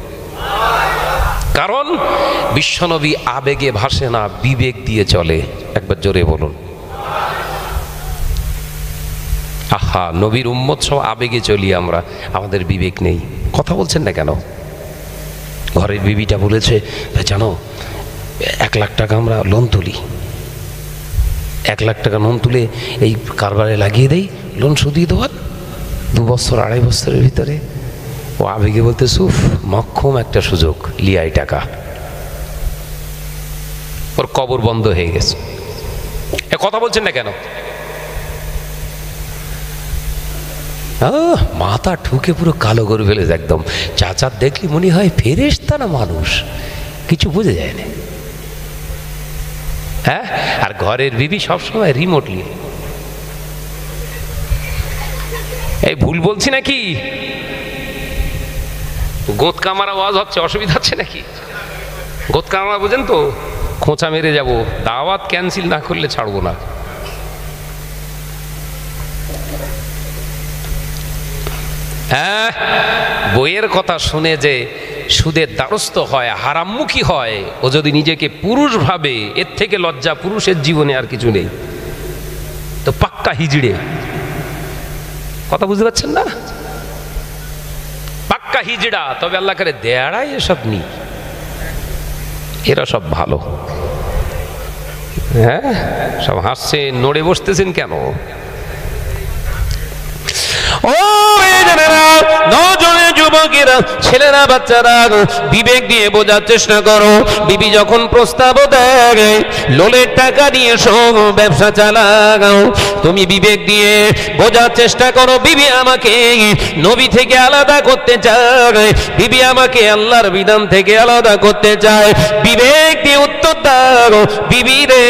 কারণ বিশ্বনবী আবেগে ভাসে না, বিবেক দিয়ে চলে, একবার জোরে বলুন। আহা, নবীর উম্মত সব আবেগে চলি আমরা, আমাদের বিবেক নেই। কথা বলছেন না কেন? ঘরের বিবিটা বলেছে, জানো 1 লাখ টাকা আমরা লোন তুলি, 1 লাখ টাকা লোন তুলে এই কারবারে লাগিয়ে দেই, লোন শুধিয়ে দেওয়ার 2 বছর 2.5 বছরের ভিতরে। ও আবেগে বলতে সুফ, মক্ষম একটা সুযোগ, লিয়াই টাকা। ওর কবর বন্ধ হয়ে গেছে। এ কথা বলছেন না কেন? মাথা ঠুকে পুরো কালো করে ফেলেছে একদম। চাচা দেখলি মনে হয় ফেরেশতা না মানুষ, কিছু বুঝে যায় না। হ্যাঁ, আর ঘরের বিবি সবসময় রিমোটলি। এই ভুল বলছি নাকি? গোদ কামারা আওয়াজ হচ্ছে, অসুবিধা হচ্ছে নাকি? গোদ কামারা বোঝেন তো? খোঁচা মেরে যাব, দাওয়াত ক্যান্সেল না করলে ছাড়বো না। হ্যাঁ, বইয়ের কথা শুনে যে সুদের দ্বারস্থ হয়, হারামমুখী হয়, ও যদি নিজেকে পুরুষ ভাবে, এর থেকে লজ্জা পুরুষের জীবনে আর কিছু নেই। তো পাক্কা হিজড়ে। কথা বুঝতে পারছেন না? পাক্কা হিজড়া। তবে আল্লাহ করে দেয়াড়াই এসব নি, এরা সব ভালো। হ্যাঁ, সব হাসছে, নড়ে বসতেছেন কেন? ও নজনে যুবকেরা, ছেলেরা, বাচ্চারা, বিবেক দিয়ে বোঝার চেষ্টা করো। বিবি যখন প্রস্তাব দেয় লোনের টাকা দিয়ে সব ব্যবসা চালাও, তুমি বিবেক দিয়ে বোঝার চেষ্টা করো। বিবি আমাকে নবী থেকে আলাদা করতে চায়, বিবি আমাকে আল্লাহর বিধান থেকে আলাদা করতে চায়। বিবেক দিয়ে উত্তর দাও, বিবি রে,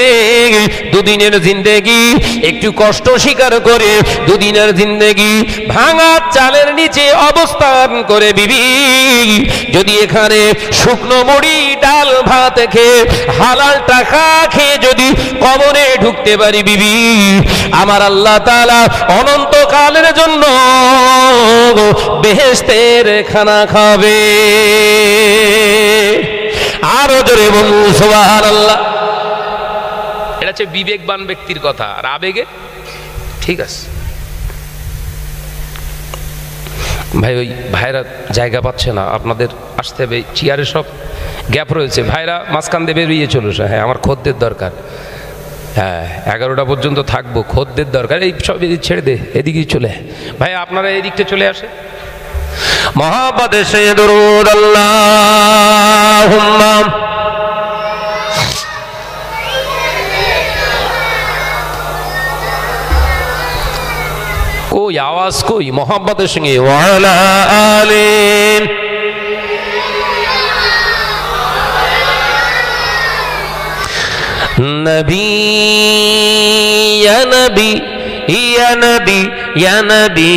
দুদিনের জিন্দেগি একটু কষ্ট স্বীকার করে, দুদিনের জিন্দেগি ভাঙা চালের নিচে অবস্থান করে বিবি যদি এখানে শুকনো মুড়ি ডাল ভাত খেয়ে হালাল টাকা খেয়ে যদি কবরে ঢুকতে পারি বিবি, আমার আল্লাহ তাআলা অনন্তকালের জন্য বেহেশতের খানা খাবে। আরো জোরে বলুন সুবহানাল্লাহ। এটা হচ্ছে বিবেকবান ব্যক্তির কথা। আর আবেগে ঠিক আছে ভাই, ওই ভাইরা জায়গা পাচ্ছে না, আপনাদের আসতে হবে, চেয়ারে সব গ্যাপ রয়েছে, ভাইরা মাঝখান দিয়ে বেরিয়ে চলো। হ্যাঁ, আমার খদ্দের দরকার। হ্যাঁ, 11টা পর্যন্ত থাকবো, খদ্দের দরকার। এই সব ছেড়ে দে, এদিকেই চলে ভাই, আপনারা এদিকটা চলে আসে। মহাব্বতে সে দরুদ আল্লাহুম্মা कोई आवाज कोई मोहब्बत संगे वाला आले नबी या नबी या नबी या नबी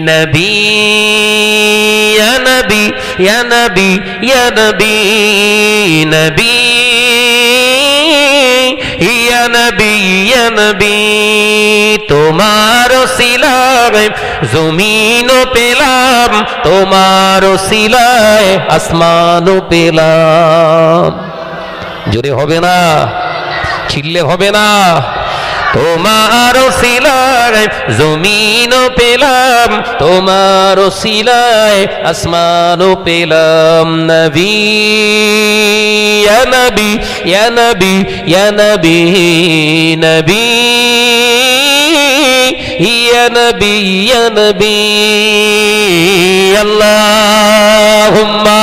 नबी या नबी या नबी या नबी नबी या नबी या नबी তোমারো সিলায় জমিনও পেলাম, তোমারো সিলায় আসমানও পেলাম। জোরে হবে না, চিল্লে হবে না। তোমারো সিলায় জমিনও পেলাম, তোমারো সিলায় আসমানও পেলাম। নবী ইয়া নবী ইয়া নবী ইয়া নবী নবী ইয়া নবী ইয়া নবী আল্লাহুম্মা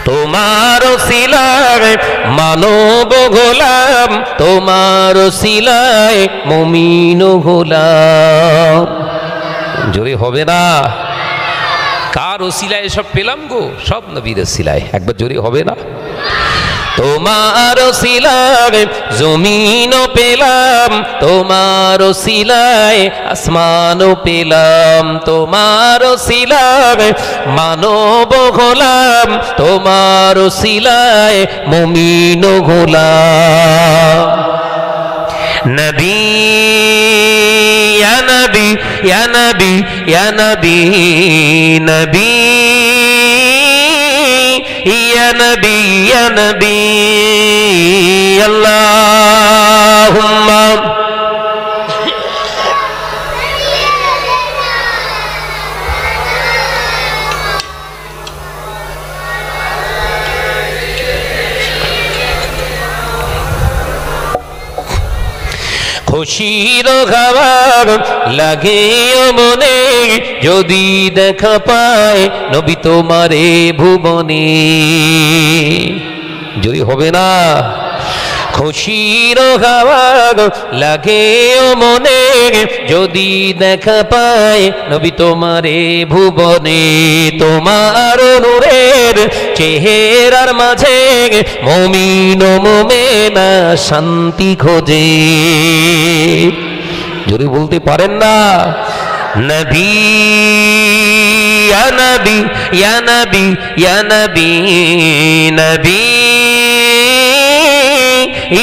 তোমার সিলায় মানব গোলাম, তোমার সিলায় মুমিন গোলাম। জোরে হবে না? কার ওসিলায় সব পেলাম গো? সব নবীর ওসিলায়। একবার জোরে হবে না? তোমার ওসিলায় জমিনও পেলাম, তোমার ওসিলায় আসমানও পেলাম, তোমার ওসিলায় মানব হলাম, তোমার ওসিলায় মুমিন হলাম। নবী ইয়া নবী ইয়া নবী ইয়া নবী নবী ইয়া নবী ইয়া নবী আল্লাহুম্মা খুশির খাবার লাগে মনে যদি দেখা পায় নবী তোমারে ভুবনে। যদি হবে না খুশির খাবার লাগে মনে যদি দেখা পায় নবী তোমারে ভুবনে। তোমার নূরের চেহারার মাঝে মুমিন ও মুমিনা শান্তি খোঁজে। যদি বলতে পারেন না নবী ইয়া নবী ইয়া নবী ইয়া নবী নবী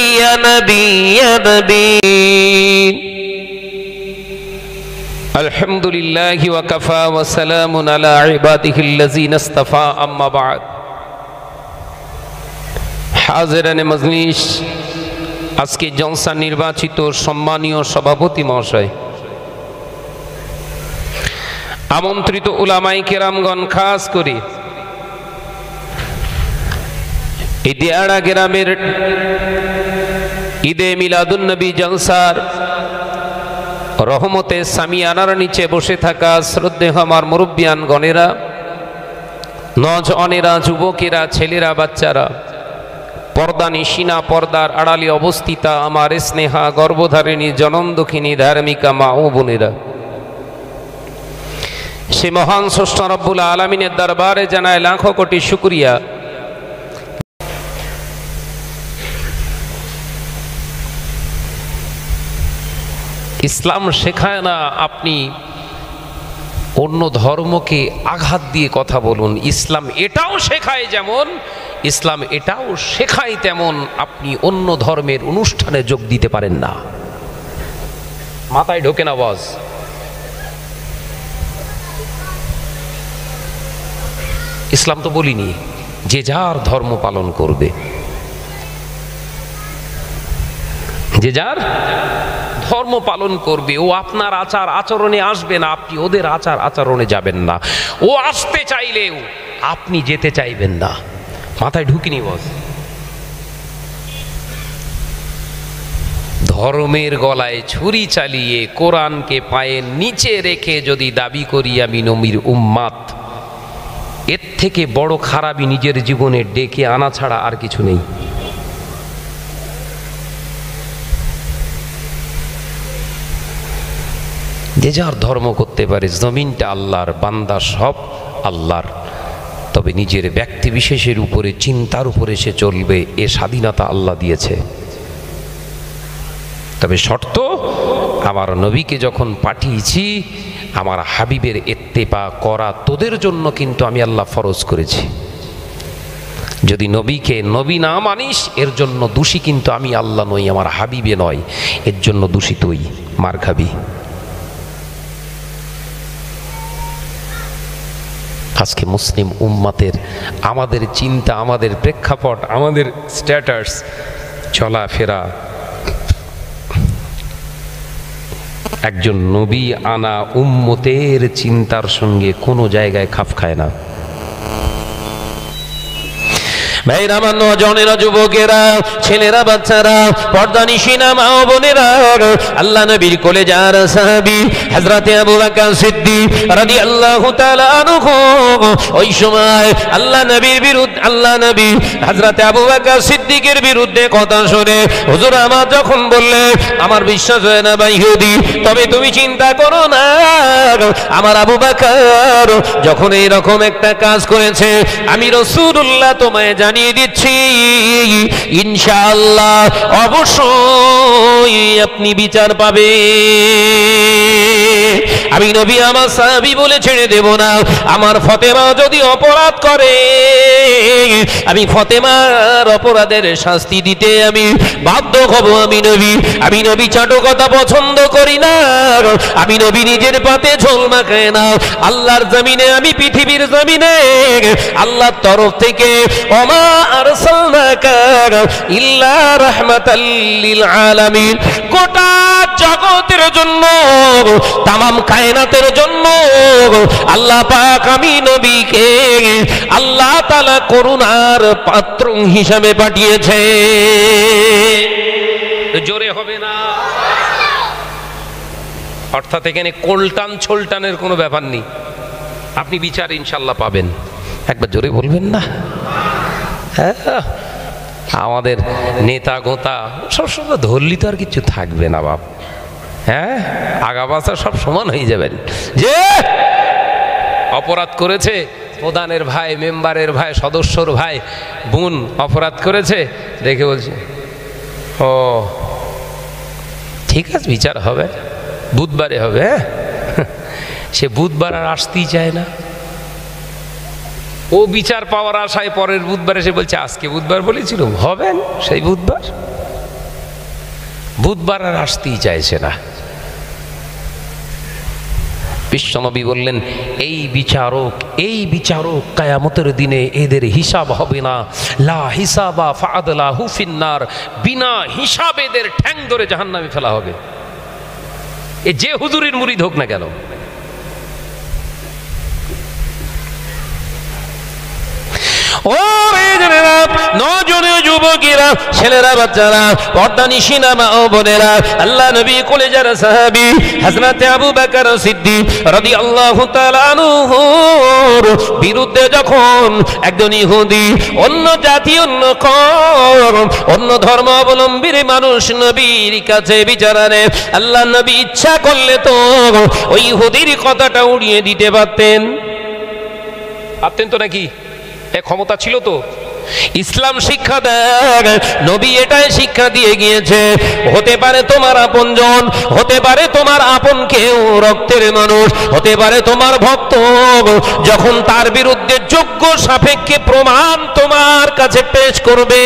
ইয়া নবী ইয়া নবী। আলহামদুলিল্লাহি ওয়া কাফা ওয়া সালামুন আলা ইবাদিহিল্লাযিনা ইসতাফা, আম্মা বা'দ। হাজিরানে মজলিস, আজকে জলসা নির্বাচিত সম্মানীয় সভাপতি মহাশয়, আমন্ত্রিত উলামায়ে কেরামগণ, খাস করে এই দিয়াড়া গ্রামের ঈদে মিলাদুন নবী জলসার রহমতে সামিয়ানার নিচে বসে থাকা শ্রদ্ধেয় আমার মুরব্বিয়ান গণেরা, নওজওয়ানেরা, যুবকেরা, ছেলেরা, বাচ্চারা, পর্দা নিশিনা পর্দার আড়ালে অবস্থিতা আমার স্নেহা গর্ভধারিণী জনম দুঃখিনী ধার্মিকা মা ও বোনেরা, সে মহান স্রষ্টা রব্বুল আলামিনের দরবারে জানায় লাখো কোটি শুকরিয়া। ইসলাম শেখায় না আপনি অন্য ধর্মকে আঘাত দিয়ে কথা বলুন। ইসলাম এটাও শেখায়, যেমন ইসলাম এটাও শেখায় তেমন আপনি অন্য ধর্মের অনুষ্ঠানে যোগ দিতে পারেন না। মাথায় ঢোকে না আওয়াজ? ইসলাম তো বলিনি যে যার ধর্ম পালন করবে, যে যার ধর্ম পালন করবে। ও আপনার আচার আচরণে আসবে না, আপনি ওদের আচার আচরণে যাবেন না। ও আসতে চাইলেও আপনি যেতে চাইবেন না। মাথায় ঢুকিনি বস? ধর্মের গলায় ছুরি চালিয়ে কোরআনকে পায়ের নিচে রেখে যদি দাবি করি আমি নবীর উম্মাত, এর থেকে বড় খারাপই নিজের জীবনে ডেকে আনা ছাড়া আর কিছু নেই। যে যার ধর্ম করতে পারে, জমিনটা আল্লাহর, বান্দা সব আল্লাহর, তবে নিজের ব্যক্তি বিশেষের উপরে, চিন্তার উপরে সে চলবে, এ স্বাধীনতা আল্লাহ দিয়েছে। তবে শর্ত, আমার নবীকে যখন পাঠিয়েছি আমার হাবিবের ইত্তেবা করা তোদের জন্য কিন্তু আমি আল্লাহ ফরজ করেছি। যদি নবীকে নবী না মানিস এর জন্য দোষী কিন্তু আমি আল্লাহ নই, আমার হাবিবে নয়, এর জন্য দোষী তুই, মার খাবি। আজকে মুসলিম উম্মাতের আমাদের চিন্তা, আমাদের প্রেক্ষাপট, আমাদের স্ট্যাটাস, চলাফেরা একজন নবী আনা উম্মতের চিন্তার সঙ্গে কোনো জায়গায় খাপ খায় না। ভাইরা, আমার নওজওয়ানেরা, যুবকেরা, ছেলেরা, বাচ্চারা, পর্দা নিশিনা মা ও বোনেরা, আল্লাহ নবীর কলেজার সাহাবী হযরতে আবু বকর সিদ্দিক রাদিয়াল্লাহু তাআলা আনহু ওই সময় আল্লাহ নবীর বিরুদ্ধে, আল্লাহ নবী হযরতে আবু বকর সিদ্দিকের বিরুদ্ধে কথা শুনে হুজুর আমার যখন বললে আমার বিশ্বাস হয় না ভাই ইহুদি, তবে তুমি চিন্তা করো না, আমার আবু বকর যখন এইরকম একটা কাজ করেছে আমি রাসূলুল্লাহ তোমায় জানি জানিয়ে দিচ্ছি ইনশাআল্লাহ অবশ্যই আপনি বিচার পাবেন। আমি নবী আমার সাহাবী বলে ছেড়ে দেব না। আমার ফাতেমা যদি অপরাধ করে, আমি ফাতেমার অপরাধের শাস্তি দিতে আমি বাধ্য হব। আমি নবী চাটকতা পছন্দ করি না। আমি নবী নিজের পাতে ঝোল মাখায় না। আল্লাহর জমিনে, আমি পৃথিবীর জমিনে আল্লাহর তরফ থেকে ওমা আরসালনাকা ইল্লা রাহমাতাল লিল আলামিন, গোটা জগতের জন্য, তামাম কায়নাতের জন্য আল্লাহ পাক আমি নবীকে আল্লাহ তাআলা করুণার পাত্র হিসাবে পাঠিয়েছে। জোরে হবে না? অর্থাৎ এখানে কোলটান ছোলটানের কোনো ব্যাপার নেই। আপনি বিচার ইনশাল্লাহ পাবেন। একবার জোরে বলবেন না? হ্যাঁ, আমাদের নেতা গোতা সবসময় ধরলি তো আর কিছু থাকবে না বাপ। হ্যাঁ, আগা পাছা সব সমান হয়ে যাবেন। যে অপরাধ করেছে, প্রধানের ভাই, মেম্বারের ভাই, সদস্যর ভাই, বোন অপরাধ করেছে, দেখে বলছে ও ঠিক আছে বিচার হবে, বুধবারে হবে। সে বুধবার আর আসতেই চায় না। ও বিচার পাওয়ার আশায় পরের বুধবারে সে বলছে আজকে বুধবার বলেছিল, হবেন সেই বুধবার। বুধবার আর আসতেই চাইছে না। বিশ্বনবী বললেন এই বিচারক কিয়ামতের দিনে এদের হিসাব হবে না। লা হিসাবা ফাআদলাহু ফিন্নার, বিনা হিসাবে এদের ঠ্যাং ধরে জাহান্নামে ফেলা হবে। এ যে হুজুরের মুরিদ হোক না কেন। ও নজনের যুবকেরা, ছেলেরা, বাচ্চারা, পর্দানিশিনা মা ও বোনেরা, আল্লাহ নবী কলেজার সাহাবী হযরত আবু বকর সিদ্দিক রাদিয়াল্লাহু তাআলা আনহুর বিরুদ্ধে যখন একজন ইহুদি, অন্য জাতি, অন্য কওম, অন্য ধর্ম অবলম্বীর মানুষ নবীর কাছে বিচার আনে, আল্লাহ নবী ইচ্ছা করলে তো ওই ইহুদির কথাটা উড়িয়ে দিতে পারতেন। তো নাকি এ ক্ষমতা ছিল তো? ইসলাম শিক্ষা দেয়, নবী এটাই শিক্ষা দিয়ে গিয়েছে। হতে পারে তোমার আপনজন, হতে পারে তোমার আপন কেউ, রক্তের মানুষ, হতে পারে তোমার ভক্ত, যখন তার বিরুদ্ধে যোগ্য সাপেক্ষে প্রমাণ তোমার কাছে পেশ করবে,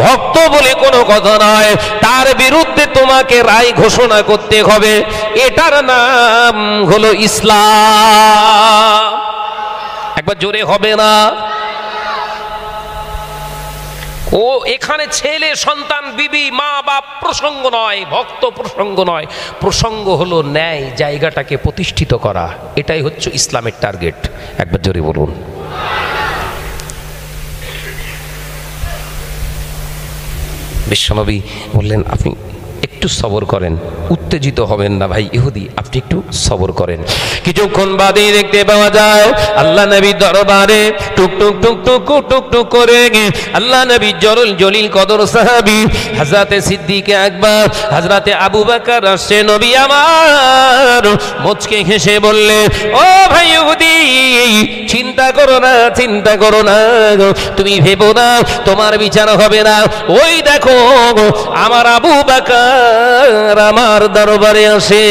ভক্ত বলে কোনো কথা নয়, তার বিরুদ্ধে তোমাকে রায় ঘোষণা করতে হবে। এটার নাম হলো ইসলাম। একবার জোরে হবে না? ও এখানে ছেলে, সন্তান, বিবি, মা বাপ প্রসঙ্গ নয়, ভক্ত প্রসঙ্গ নয়, প্রসঙ্গ হলো ন্যায় জায়গাটাকে প্রতিষ্ঠিত করা। এটাই হচ্ছে ইসলামের টার্গেট। একবার জোরে বলুন। বিশ্বনবী বললেন আপনি একটু সবর করেন, উত্তেজিত হবেন না ভাই ইহুদি, আপনি একটু সবর করেন। কিছুক্ষণ বাদে দেখতে পাওয়া যায় আল্লাহ নবী দরবারে টুকটুক টুকটুক টুকটুক করে আল্লাহ নবী জলিল কদর সাহাবী হযরতে সিদ্দিক আকবর, হযরতে আবু বকর আসছে। নবী আমার মুচকে হেসে বললে ও ভাই ইহুদি, চিন্তা করো না, চিন্তা করো না, তুমি ভেবো না তোমার বিচার হবে না। ওই দেখো আমার আবু বকর আমার দরবারে আসে।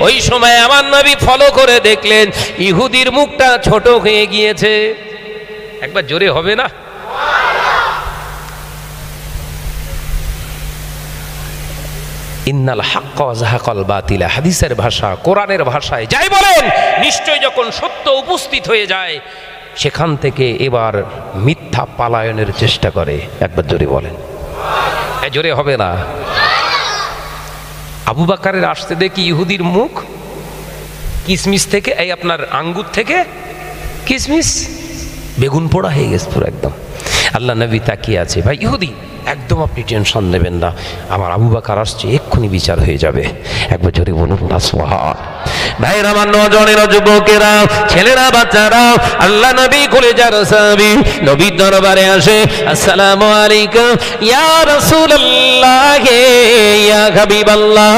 ওই সময় আমার নবী ফলো করে দেখলেন ইহুদির মুখটা ছোট হয়ে গিয়েছে। একবার জোরে হবে না? ইন্নাল হাক্কা ওয়া যাহাকাল বাতিলা, হাদিসের ভাষা, কোরআনের ভাষায় যাই বলেন, নিশ্চয় যখন সত্য উপস্থিত হয়ে যায় সেখান থেকে এবার মিথ্যা পালায়নের চেষ্টা করে। একবার জোরে বলেন। জোরে হবে না? আবু বকরের আসতে দেখি ইহুদির মুখ কিসমিস থেকে, এই আপনার আঙ্গুর থেকে কিসমিস বেগুন পোড়া হয়ে গেছে পুরো একদম। আল্লাহ নবী তাকিয়ে আছে। ভাই ইহুদি, একদম আপনি টেনশন নেবেন না, আমার আবু বকর আসছে, এক্ষুনি বিচার হয়ে যাবে। একবার জোরে বলুন না সুবহান। ভাইরা আমার, নজনেরা, যুবকেরা, ছেলেরা, বাচ্চারা, আল্লাহ নবী কলেজার সাহাবী নবীর দরবারে আসে, আসসালামু আলাইকা ইয়া রাসূলুল্লাহ ইয়া হাবিবাল্লাহ,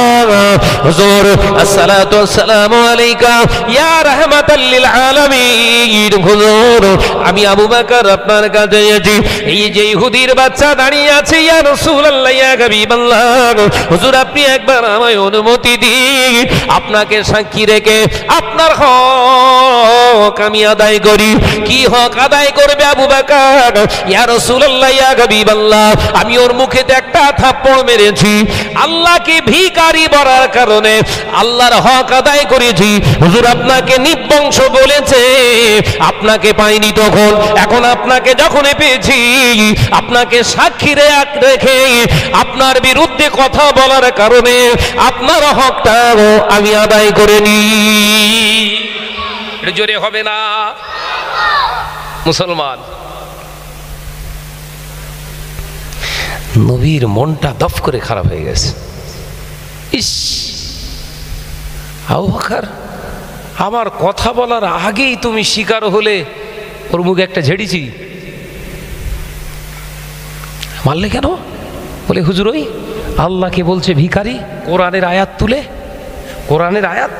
হুজুর আসসালাতু ওয়াসসালামু আলাইকা ইয়া রাহমাতাল লিল আলামিন। হুজুর আমি আবু বকর আপনার কাছে এসেছি, এই যে ইহুদির বাচ্চা দাঁড়িয়ে আছে, ইয়া রাসূলুল্লাহ ইয়া হাবিবাল্লাহ, হুজুর আপনি একবার আমায় অনুমতি দিন, আপনাকে সাক্ষী রেখে আপনার হক আমি আদায় করি। কি হক আদায় করবে আবু বকর? ইয়া রাসূলুল্লাহ ইয়া হাবিবাল্লাহ, আমি ওর মুখেতে একটা থাপ্পড় মেরেছি, আল্লাহকে ভিখারি বলার কারণে আল্লাহর হক আদায় করেছি। হুজুর আপনাকে নির্বংশ বলেছে, আপনাকে পাইনি তখন, এখন আপনাকে যখন পেয়েছি, আপনাকে সাক্ষী রেখে আপনার বিরুদ্ধে কথা বলার কারণে আপনার হকটাও আমি আদায় করে নি। এটা জোরে হবে না মুসলমান? নবীর মনটা দফ করে খারাপ হয়ে গেছে। ইস, আবু বকর আমার কথা বলার আগেই তুমি শিকার হলে, ওর মুখে একটা ঝেড়েছি, মারলে কেন? বলে হুজুর ওই আল্লাহকে বলছে ভিখারি, কোরআনের আয়াত তুলে, কোরআনের আয়াত,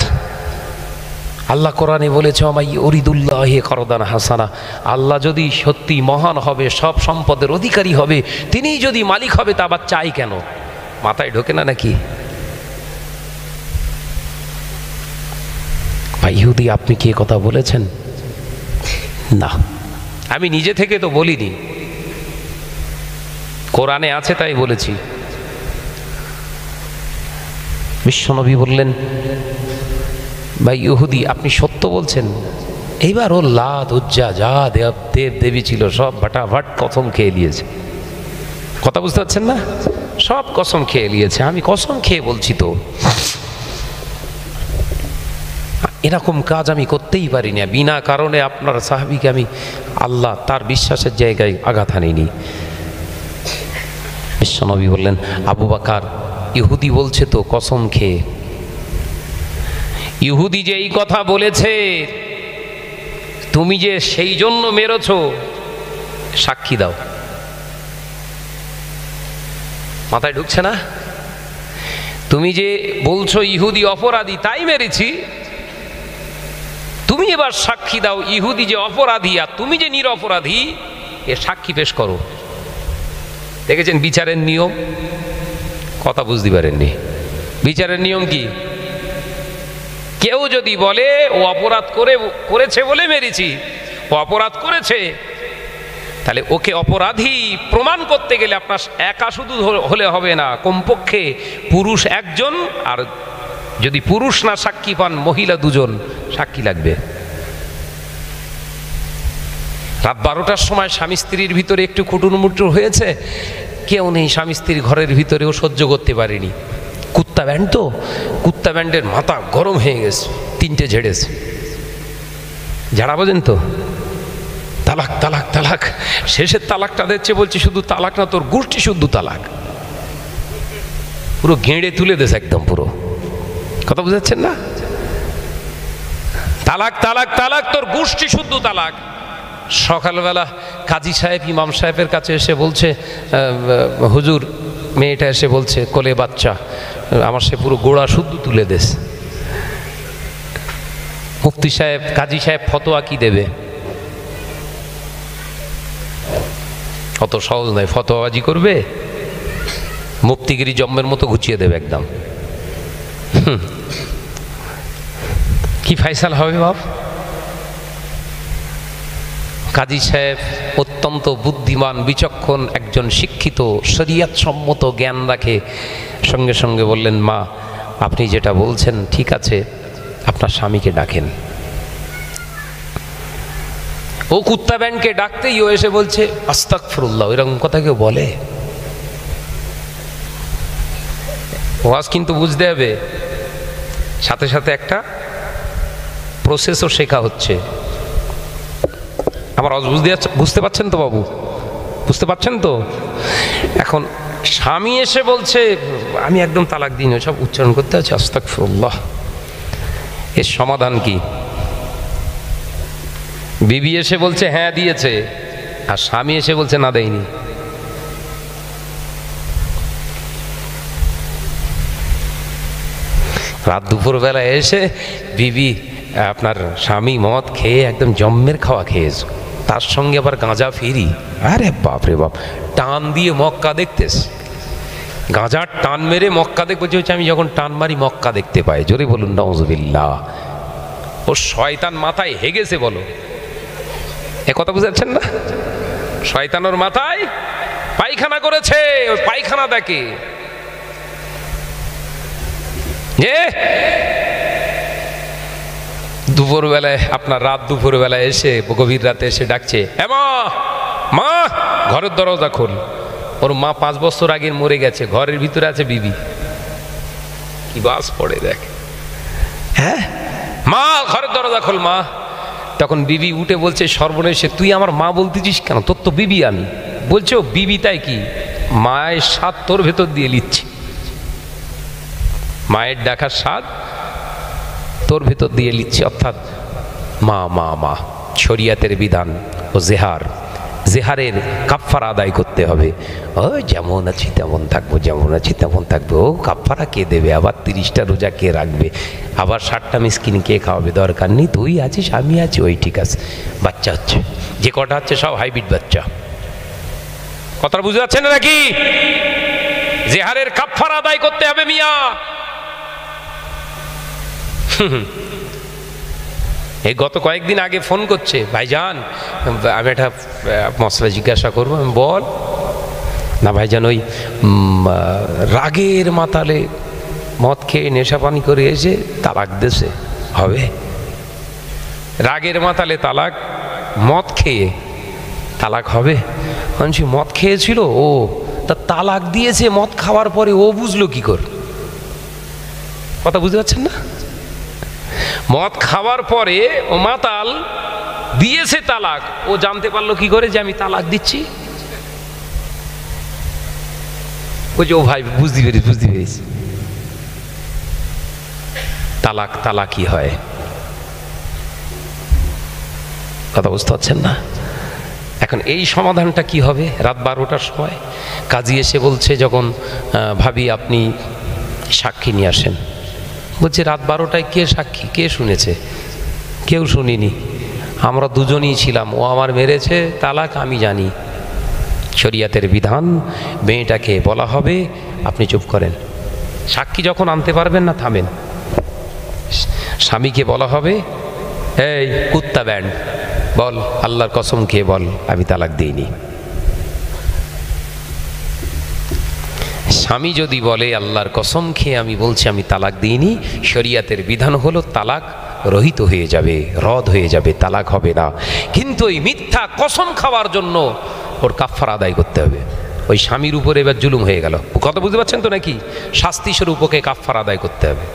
আল্লাহ কোরআনে বলেছে আমাই উরিদুল্লাহি করদান হাসানা, আল্লাহ যদি সত্যি মহান হবে, সব সম্পদের অধিকারী হবে, তিনি যদি মালিক হবে, তা আবার চাই কেন? মাথায় ঢোকে না নাকি? ভাই ইহুদি আপনি কি কথা বলেছেন? না, আমি নিজে থেকে তো বলিনি, কোরআনে আছে তাই বলেছি। বিশ্বনবী বললেন, ভাই ইহুদি আপনি সত্য বলছেন। এইবার ও লাত উজ্জা যা দেব দেবী ছিল সব ভাটাভাট কসম খেয়ে নিয়েছে। কথা বুঝতে পারছেন না? সব কসম খেয়ে নিয়েছে। আমি কসম খেয়ে বলছি তো, এরকম কাজ আমি করতেই পারি না। বিনা কারণে আপনার সাহাবীকে আমি আল্লাহ তার বিশ্বাসের জায়গায় আঘাত আনিনি। বিশ্বনবী বললেন, আবু বকর ইহুদি বলছে তো কসম খেয়ে, ইহুদি যে এই কথা বলেছে, তুমি যে সেই জন্য মেরেছ, সাক্ষী দাও। মাথায় ঢুকছে না? তুমি যে বলছো ইহুদি অপরাধী তাই মেরেছি, তুমি এবার সাক্ষী দাও ইহুদি যে অপরাধী আর তুমি যে নিরপরাধী, এর সাক্ষী পেশ করো। দেখেছেন বিচারের নিয়ম? কথা বুঝতে পারেননি। বিচারের নিয়ম কি? কেউ যদি বলে ও অপরাধ করেছে বলে মেরেছি, ও অপরাধ করেছে, তাহলে ওকে অপরাধী প্রমাণ করতে গেলে আপনার একা শুধু হলে হবে না, কমপক্ষে পুরুষ একজন, আর যদি পুরুষ না সাক্ষী পান মহিলা দুজন সাক্ষী লাগবে। রাত 12টার সময় স্বামী স্ত্রীর ভিতরে একটু কুটুরমুটুর হয়েছে, কেউ নেই স্বামী স্ত্রীর ঘরের ভিতরেও সহ্য করতে পারেনি। কুত্তা ব্যান্ড তো, কুত্তা ব্যান্ডের মাথা গরম হয়ে গেছে, 3টে ঝেড়েছে। ঝাড়া বোঝেন তো? তালাক তালাক তালাক। শেষের তালাকটা দিচ্ছে, বলছে শুধু তালাক না, তোর গোষ্ঠী শুদ্ধ তালাক। পুরো গেঁড়ে তুলে দেশ একদম পুরো। কথা বুঝাচ্ছেন না? তালাক তালাক তালাক, তোর গোষ্ঠী শুদ্ধ তালাক। সকালবেলা কাজী সাহেব ইমাম সাহেবের কাছে এসে বলছে, হুজুর মেয়েটা এসে বলছে কোলে বাচ্চা, আমার সে পুরো গোড়া শুদ্ধ তুলে দেশ। মুফতি সাহেব কাজী সাহেব ফতোয়া কি দেবে? অত সহজ নয়, ফতোয়াবাজি করবে, মুফতিগিরি জম্মের মতো ঘুচিয়ে দেবে একদম। কি ফাইসাল হবে বাপ? কাজী সাহেব অত্যন্ত বুদ্ধিমান বিচক্ষণ একজন শিক্ষিত, শরিয়ত সম্মত জ্ঞান রাখে। সঙ্গে সঙ্গে বললেন, মা আপনি যেটা বলছেন ঠিক আছে, আপনার স্বামীকে ডাকেন। ও কুত্তা ব্যান্ডকে ডাকতেই ও এসে বলছে আস্তাগফিরুল্লাহ। এরকম কথা কেউ বলে? ওয়াজ কিন্তু বুঝতে হবে, সাথে সাথে একটা প্রসেসও শেখা হচ্ছে। আমার ওয়াজ বুঝতে পারছেন তো বাবু? বুঝতে পারছেন তো? এখন স্বামী এসে বলছে আমি একদম তালাক দিই না, সব উচ্চারণ করতে আছে আস্তাগফিরুল্লাহ। এর সমাধান কি? বিবি এসে বলছে হ্যাঁ দিয়েছে, আর স্বামী এসে বলছে না দেয়নি। রাত দুপুর বেলা এসে বিবি আপনার স্বামী মদ খেয়ে একদম জম্মের খাওয়া খেয়েছে, তার সঙ্গে আবার গাঁজা ফিরি। আরে বাপ রে বাপ, টান দিয়ে মক্কা দেখতেস, গাঁজার টান মেরে মক্কা দেখবো। হচ্ছে আমি যখন টান মারি মক্কা দেখতে পাই। জোরে বলুন নাউজুবিল্লাহ। ও শয়তান মাথায় হেগেছে বলো, এ কথা বুঝাচ্ছেন না? শয়তানোর মাথায় পায়খানা করেছে, ওই পায়খানা দেখে। দুপুর বেলায় আপনার রাত দুপুর বেলায় এসে গভীর রাতে এসে ডাকছে, মা মা ঘরের দরজা খোল। ওর মা 5 বছর আগে মরে গেছে, ঘরের ভিতরে আছে বিবি। কি বাস পড়ে দেখ, হ্যাঁ মা ঘরের দরজা খোল মা। তখন বিবি উঠে বলছে, সর্বনেশে তুই আমার মা বলতেছিস কেন? তোর তো বিবি আমি। বলছে ও বিবি তাই কি? মায়ের স্বাদ তোর ভেতর দিয়ে লিচ্ছি, মায়ের ডাকার স্বাদ তোর ভেতর দিয়ে লিচ্ছি। অর্থাৎ মা মা মা শরিয়াতের বিধান ও জেহারের কাফফারা আদায় করতে হবে। ও যেমন আছি তেমন থাকবো, যেমন আছি তেমন থাকবো। ও কাফফারা কে দেবে? আবার 30টা রোজা কে রাখবে? আবার 60টা মিসকিন কে খাওয়াবে? দরকার নেই, তুই আছিস আমি আছি, ওই ঠিক আছে। বাচ্চা হচ্ছে, যে কটা হচ্ছে সব হাইব্রিড বাচ্চা। কথা বুঝতে পারছেন নাকি? জেহারের কাফফারা আদায় করতে হবে মিয়া। এই গত কয়েকদিন আগে ফোন করছে, ভাইজান আমি একটা মশলা জিজ্ঞাসা করবো। আমি বল না ভাইজান, ওই রাগের মাতালে মদ খেয়ে নেশা পানি করে এসে তালাক দেশে হবে? রাগের মাতালে তালাক, মদ খেয়ে তালাক হবে? মানুষ মদ খেয়েছিল, ও তা তালাক দিয়েছে মদ খাওয়ার পরে, ও বুঝলো কি করে? কথা বুঝতে পারছেন না? মদ খাওয়ার পরে ও মাতাল দিয়েছে তালাক, ও জানতে পারলো কি করে যে আমি তালাক দিচ্ছি? ওই যে ও ভাই বুঝতে পেরেছি তালাকই হয়। কথা বুঝতে পারছেন না? এখন এই সমাধানটা কি হবে? রাত 12টার সময় কাজী এসে বলছে, যখন ভাবি আপনি সাক্ষী নিয়ে আসেন। বলছে রাত 12টায় কে সাক্ষী, কে শুনেছে? কেউ শুনিনি, আমরা দুজনই ছিলাম। ও আমার মেরেছে, তালাক আমি জানি। শরিয়াতের বিধান, মেয়েটাকে বলা হবে আপনি চুপ করেন। সাক্ষী যখন আনতে পারবেন না থামেন। স্বামীকে বলা হবে, এই কুত্তা ব্যান্ড বল, আল্লাহর কসম খেয়ে বল আমি তালাক দিইনি। স্বামী যদি বলে আল্লাহর কসম খেয়ে আমি বলছি আমি তালাক দিইনি, শরিয়াতের বিধান হলো তালাক রহিত হয়ে যাবে, রদ হয়ে যাবে, তালাক হবে না। কিন্তু ওই মিথ্যা কসম খাওয়ার জন্য ওর কাফফারা আদায় করতে হবে। ওই স্বামীর উপরে এবার জুলুম হয়ে গেল। কথা বুঝতে পারছেন তো নাকি? শাস্তি স্বরূপ ওকে কাফফারা আদায় করতে হবে।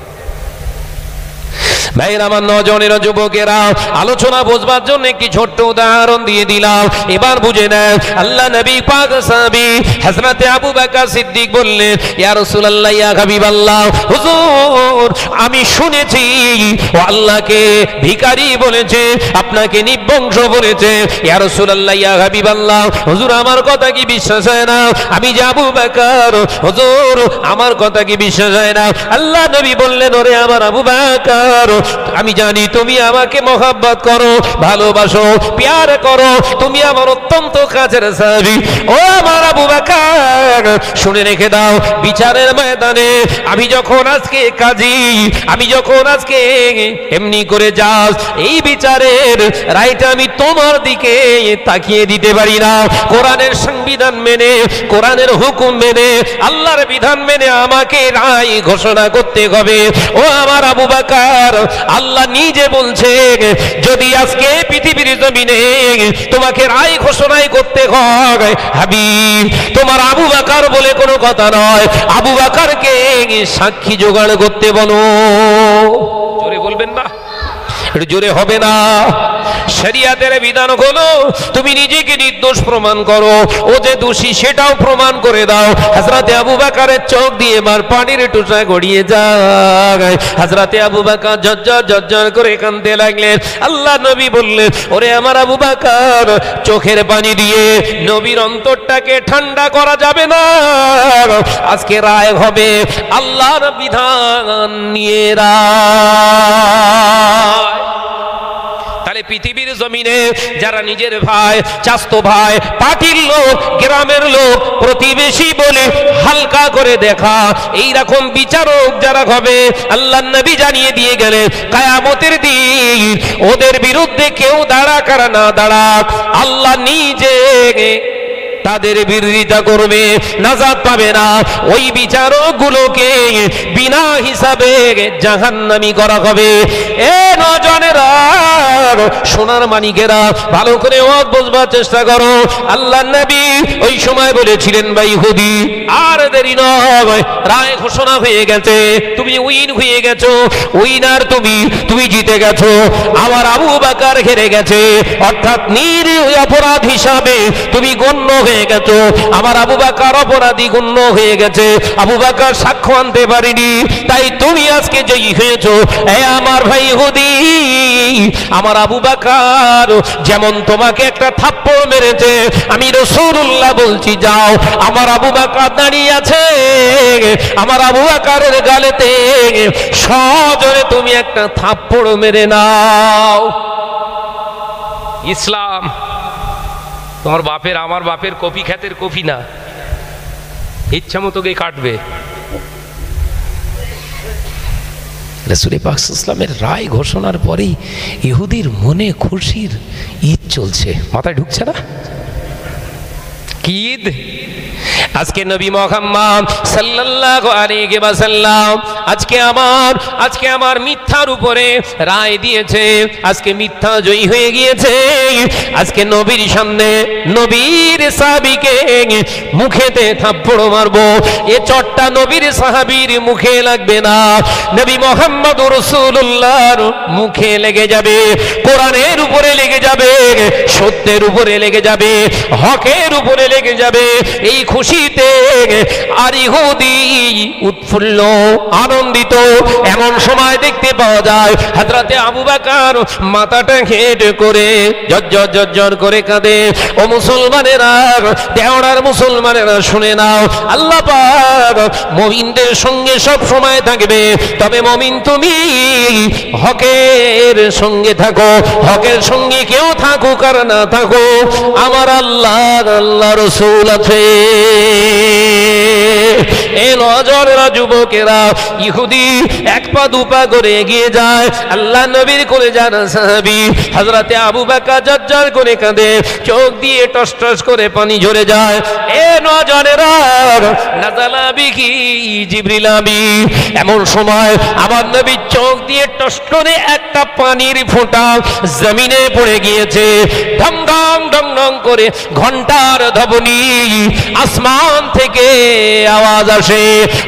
ভাইরা আমার, নজনের যুবকেরা, আলোচনা বুঝবার জন্য একটি ছোট্ট উদাহরণ দিয়ে দিলাম, এবার বুঝে নেন। আল্লাহ নবী পাক সাহাবী হযরতে আবু বকর সিদ্দিক বললেন, ইয়া রাসূলুল্লাহ, ইয়া হাবিবাল্লাহ, হুজুর আমি শুনেছি ও আল্লাহকে ভিখারি বলেছে, আপনাকে নির্বংশ বলেছে। ইয়া রাসূলুল্লাহ, ইয়া হাবিবাল্লাহ, হুজুর আমার কথা কি বিশ্বাস হয় না? আমি যে আবু বকর, হুজুর আমার কথা কি বিশ্বাস হয় না? আল্লাহ নবী বললেন, ওরে আমার আবু বকর, আমি জানি তুমি আমাকে মহব্বত করো, ভালোবাসো, প্যার করো, তুমি আমার অত্যন্ত কাছের সাহাবী। ও আমার আবু বকর, শুনে রেখে দাও, বিচারের ময়দানে আমি যখন আজকে কাজী, আমি যখন আজকে এমনি করে যাস, এই বিচারের রায়টা আমি তোমার দিকে তাকিয়ে দিতে পারি না। কোরআনের সংবিধান মেনে, কোরআনের হুকুম মেনে, আল্লাহর বিধান মেনে আমাকে রায় ঘোষণা করতে হবে। ও আমার আবু বকর, আল্লাহ নিজে বলছে, যদি আজকে পৃথিবীর জমিনে তোমাকে রায় ঘোষণাই করতে হয়, হাবিব তোমার আবু বকর বলে কোনো কথা নয়, আবু বকরকে সাক্ষী জোগাড় করতে বলো। জোরে বলবেন না? একটু জোরে হবে না? শরিয়াতের বিধান হলো তুমি নিজেকে নির্দোষ প্রমাণ করো, ও যে দোষী সেটাও প্রমাণ করে দাও। হযরতে আবু বকরের চোখ দিয়ে এবার পানির টুসা গড়িয়ে যায়। হযরতে আবু বকর ঝরঝর করে কাঁদতে লাগলেন। আল্লাহ নবী বললেন, ওরে আমার আবু বকর, চোখের পানি দিয়ে নবীর অন্তরটাকে ঠান্ডা করা যাবে না। আজকে রায় হবে আল্লাহর বিধান নিয়ে রায়। তাহলে পৃথিবীর জমিনে যারা নিজের ভাই, চাচতো ভাই, পার্টির লোক, গ্রামের লোক, প্রতিবেশী বলে হালকা করে দেখা, এই রকম বিচারক যারা হবে, আল্লাহর নবী জানিয়ে দিয়ে গেলেন কিয়ামতের দিন ওদের বিরুদ্ধে কেউ দাঁড়াক আর না দাঁড়াক, আল্লাহ নিজে তাদের বিরোধিতা করবে, নাজাত পাবে না। ওই বিচারকগুলোকে বিনা হিসাবে জাহান্নামী করা হবে। এ নজনেরা, সোনার মানিকেরা, ভালো করে ওয়াজ বুঝবার চেষ্টা করো। আল্লাহর নবী ওই সময় বলেছিলেন, ভাই ইহুদি, আর দেরি নয়, রায় ঘোষণা হয়ে গেছে, তুমি উইন হয়ে গেছো, উইনার তুমি জিতে গেছো। আমার আবু বকর হেরে গেছে, অর্থাৎ নিরীহ অপরাধ হিসাবে তুমি গণ্য হয়ে গেছো। আমার আবু বকর অপরাধী গণ্য হয়ে গেছে, আবু বকর সাক্ষ্য আনতে পারেনি, তাই তুমি আজকে জয়ী হয়েছো। এ আমার ভাই ইহুদি, আমার আবু বকর যেমন তোমাকে একটা থাপ্পড় মেরেছে, আমি রাসূলুল্লাহ বলছি, যাও আমার আবু বকর দাঁড়িয়ে আছে, আমার আবু বকরের গালেতে সজোরে তুমি একটা থাপ্পড় মেরে নাও। ইসলাম তোমার বাপের, আমার বাপের কপি খ্যাতের কপি না, ইচ্ছা মতো গিয়ে কাটবে। রাসূল পাক সাল্লাল্লাহু আলাইহি ওয়াসাল্লামের রায় ঘোষণার পরেই ইহুদির মনে খুশির ঈদ চলছে, মাথায় ঢুকছে না? কি ঈদ? আজকে নবী মুহাম্মদ সাল্লাল্লাহু আলাইহি ওয়াসাল্লাম আজকে আমার মিথ্যার উপরে রায় দিয়েছে, আজকে মিথ্যা জয়ী হয়ে গিয়েছে। আজকে নবীর সামনে নবীর সাহাবীকে মুখেতে থাপ্পড় মারবো, এ চটটা নবীর সাহাবীর মুখে লাগবে না, নবী মুহাম্মদ রাসূলুল্লাহর মুখে লেগে যাবে, কোরআনের উপরে লেগে যাবে, সত্যের উপরে লেগে যাবে, হকের উপরে লেগে যাবে। এই খুশিতে আর ইহুদি উৎফুল্ল আনন্দিত। এমন সময় দেখতে পাওয়া যায় হযরতে আবু বকর মাথাটা হেঁটে করে ঝরঝর করে কাঁদে। ও মুসলমানেরা, দেওয়ার মুসলমানেরা শুনে নাও, আল্লাহ পাক মুমিনদের সঙ্গে সব সময় থাকবে, তবে মুমিন তুমি হকের সঙ্গে থাকো। হকের সঙ্গে কেউ থাকুক আর না থাকুক, আমার আল্লাহ রাসূল আছে। এ নজরেরা, যুবকেরা, ইহুদি এক পা দুপা করে এগিয়ে যায়। আল্লাহ নবীর কোলে যারা সাহাবী হযরতে আবু বকর ঝরঝর করে কাঁদে, চোখ দিয়ে টস টস করে পানি ঝরে যায়। এ নজরেরা, নাযালা বিহি জিবরিল আমিন। এমন সময় আমার নবীর চোখ দিয়ে টস করে একটা পানির ফোঁটা জমিনে পড়ে গিয়েছে। ঢং ঢং ঢং ঢং করে ঘন্টার ধ্বনি আসমান থেকে আওয়াজ আসে।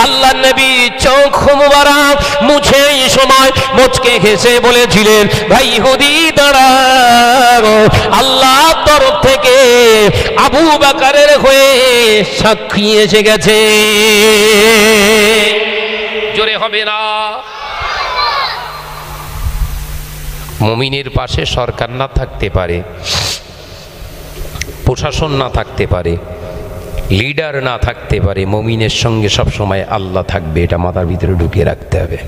আল্লাহ নবী চোখ মুবারক মুছে এই সময় মুচকে হেসে বলেছিলেন, ভাই ইহুদি দাঁড়াও, আল্লাহর তরফ থেকে আবু বকরের হয়ে সাক্ষী এসে গেছে। জোরে হবে না? মুমিনের পাশে সরকার না থাকতে পারে, প্রশাসন না থাকতে পারে, লিডার না থাকতে পারে, মুমিনের সঙ্গে সব সময় আল্লাহ থাকবে, এটা মাথার ভিতরে ঢুকিয়ে রাখতে হবে।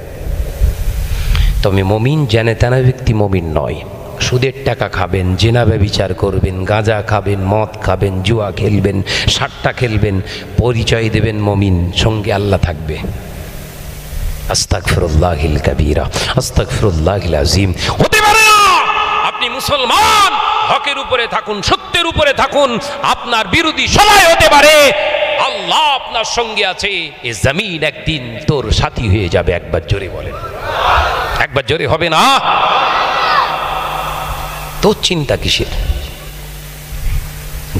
তবে মুমিন জানে তেনা ব্যক্তি মুমিন নয়। সুদের টাকা খাবেন, জিনা ব্যভিচার করবেন, গাঁজা খাবেন, মদ খাবেন, জুয়া খেলবেন, সাট্টা খেলবেন, পরিচয় দেবেন মুমিন, সঙ্গে আল্লাহ থাকবে। আস্তাগফিরুল্লাহিল কাবীরা, আস্তাগফিরুল্লাহিল আযীম। হতে পারে না আপনি মুসলমান, হকের উপরে থাকুন, সত্যের উপরে থাকুন, আপনার বিরোধী সবাই হতে পারে, আল্লাহ আপনার সঙ্গে আছে। এই জমিন একদিন তোর সাথী হয়ে যাবে। একবার জোরে বলেন, একবার জোরে হবে না? তোর চিন্তা কিসের?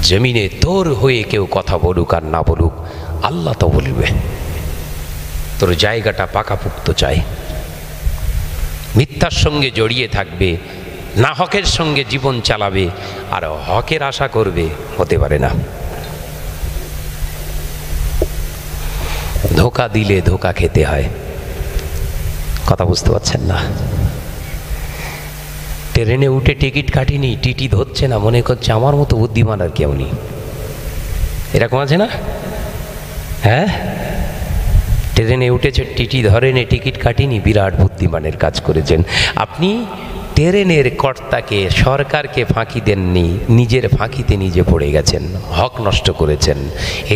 জমিনে তোর হয়ে কেউ কথা বলুক আর না বলুক, আল্লাহ তো বলবে। তোর জায়গাটা পাকাপুক্ত চাই, মিথ্যার সঙ্গে জড়িয়ে থাকবে, না হকের সঙ্গে জীবন চালাবে, আর হকের আশা করবে, হতে পারে না। ধোঁকা দিলে ধোঁকা খেতে হয়। কথা বুঝতে পারছেন না? ট্রেনে উঠে টিকিট কাটিনি, টিটি ধরছে না, মনে করছে আমার মতো বুদ্ধিমান আর কেউ নেই। এরকম আছে না? হ্যাঁ, ট্রেনে উঠেছে, টিটি ধরেনি, টিকিট কাটিনি, বিরাট বুদ্ধিমানের কাজ করেছেন আপনি। ট্রেনের কর্তাকে, সরকারকে ফাঁকি দেননি, নিজের ফাঁকিতে নিজে পড়ে গেছেন, হক নষ্ট করেছেন।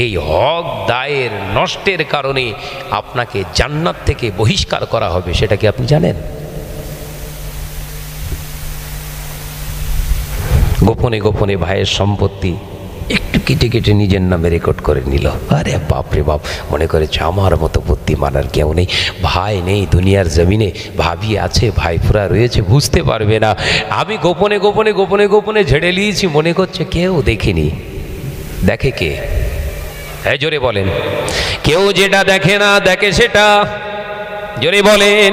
এই হক দায়ের নষ্টের কারণে আপনাকে জান্নাত থেকে বহিষ্কার করা হবে, সেটা কি আপনি জানেন? গোপনে গোপনে ভাইয়ের সম্পত্তি একটু কেটে কেটে নিজের নামে রেকর্ড করে নিল। আরে বাপরে বাপ, মনে করেছে আমার মতো বুদ্ধিমান আর কেউ নেই। ভাই নেই দুনিয়ার জমিনে, ভাবি আছে, ভাইফোরা রয়েছে, বুঝতে পারবে না। আমি গোপনে গোপনে গোপনে গোপনে ঝেড়ে নিয়েছি, মনে করছে কেউ দেখেনি। দেখে কে? হ্যাঁ, জোরে বলেন। কেউ যেটা দেখে না, দেখে সেটা। জোরে বলেন।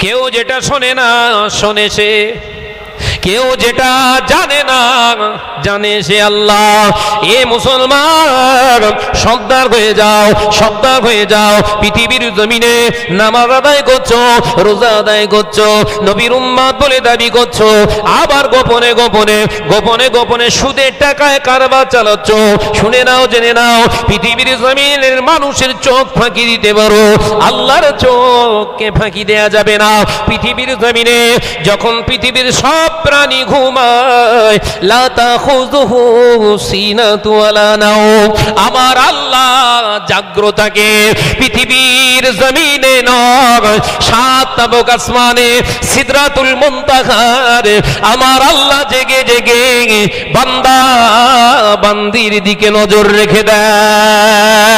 কেউ যেটা শোনে না, শোনে সে। কেউ যেটা জানে না, জানে সে আল্লাহ। এ মুসলমান, সর্দার হয়ে যাও, সর্দার হয়ে যাও। পৃথিবীর জমিনে নামাজ আদায় করছো, রোজা আদায় করছো, নবীর উম্মত বলে দাবি করছো, আবার গোপনে গোপনে গোপনে গোপনে সুদের টাকায় কারবার চালাচ্ছ। শুনে নাও, জেনে নাও, পৃথিবীর জমিনের মানুষের চোখ ফাঁকি দিতে পারো, আল্লাহর চোখকে ফাঁকি দেয়া যাবে না। পৃথিবীর জমিনে যখন পৃথিবীর সব প্রাণী ঘুমায়, লা তাখুযুহু সিনাতু ওয়ালা নাওম, আমার আল্লাহ জাগ্রত থাকে। পৃথিবীর জমিনে নয়, সাত তাবক আসমানে সিদরাতুল মুনতাহার আমার আল্লাহ জেগে জেগে বান্দা বান্দির দিকে নজর রেখে দেয়।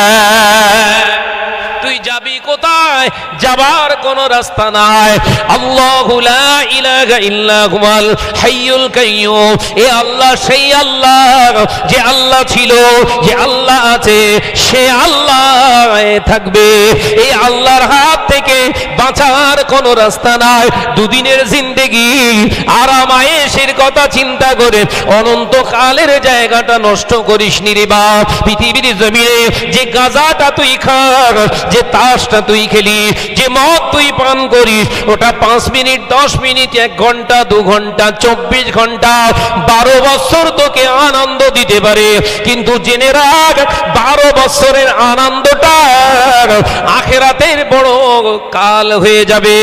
তুই যাবি কোথায়? যাবার কোন রাস্তা নাই। আল্লাহু লা ইলাহা ইল্লা হুয়াল হাইয়ুল কাইয়্যুম। এ আল্লাহ সেই আল্লাহ যে আল্লাহ ছিল, যে আল্লাহ আছে, সে আল্লাহ থাকবে। এই আল্লাহর হাত থেকে বাঁচার কোন রাস্তা নাই। দুদিনের জিন্দেগি আরাম আয়েশের কথা চিন্তা করে অনন্তকালের জায়গাটা নষ্ট করিস নি রে বাপ। পৃথিবীর জমিনে যে গাঁজাটা তুই খাস, যে তাসটা তুই খেলি, যে মদ তুই পান করিস, ওটা 5 মিনিট, 10 মিনিট, 1 ঘন্টা, 2 ঘন্টা, 24 ঘন্টা, 12 বছর তোকে আনন্দ দিতে পারে। কিন্তু জেনে রাখ, 12 বছরের আনন্দটা আখিরাতের বড় কাল হয়ে যাবে।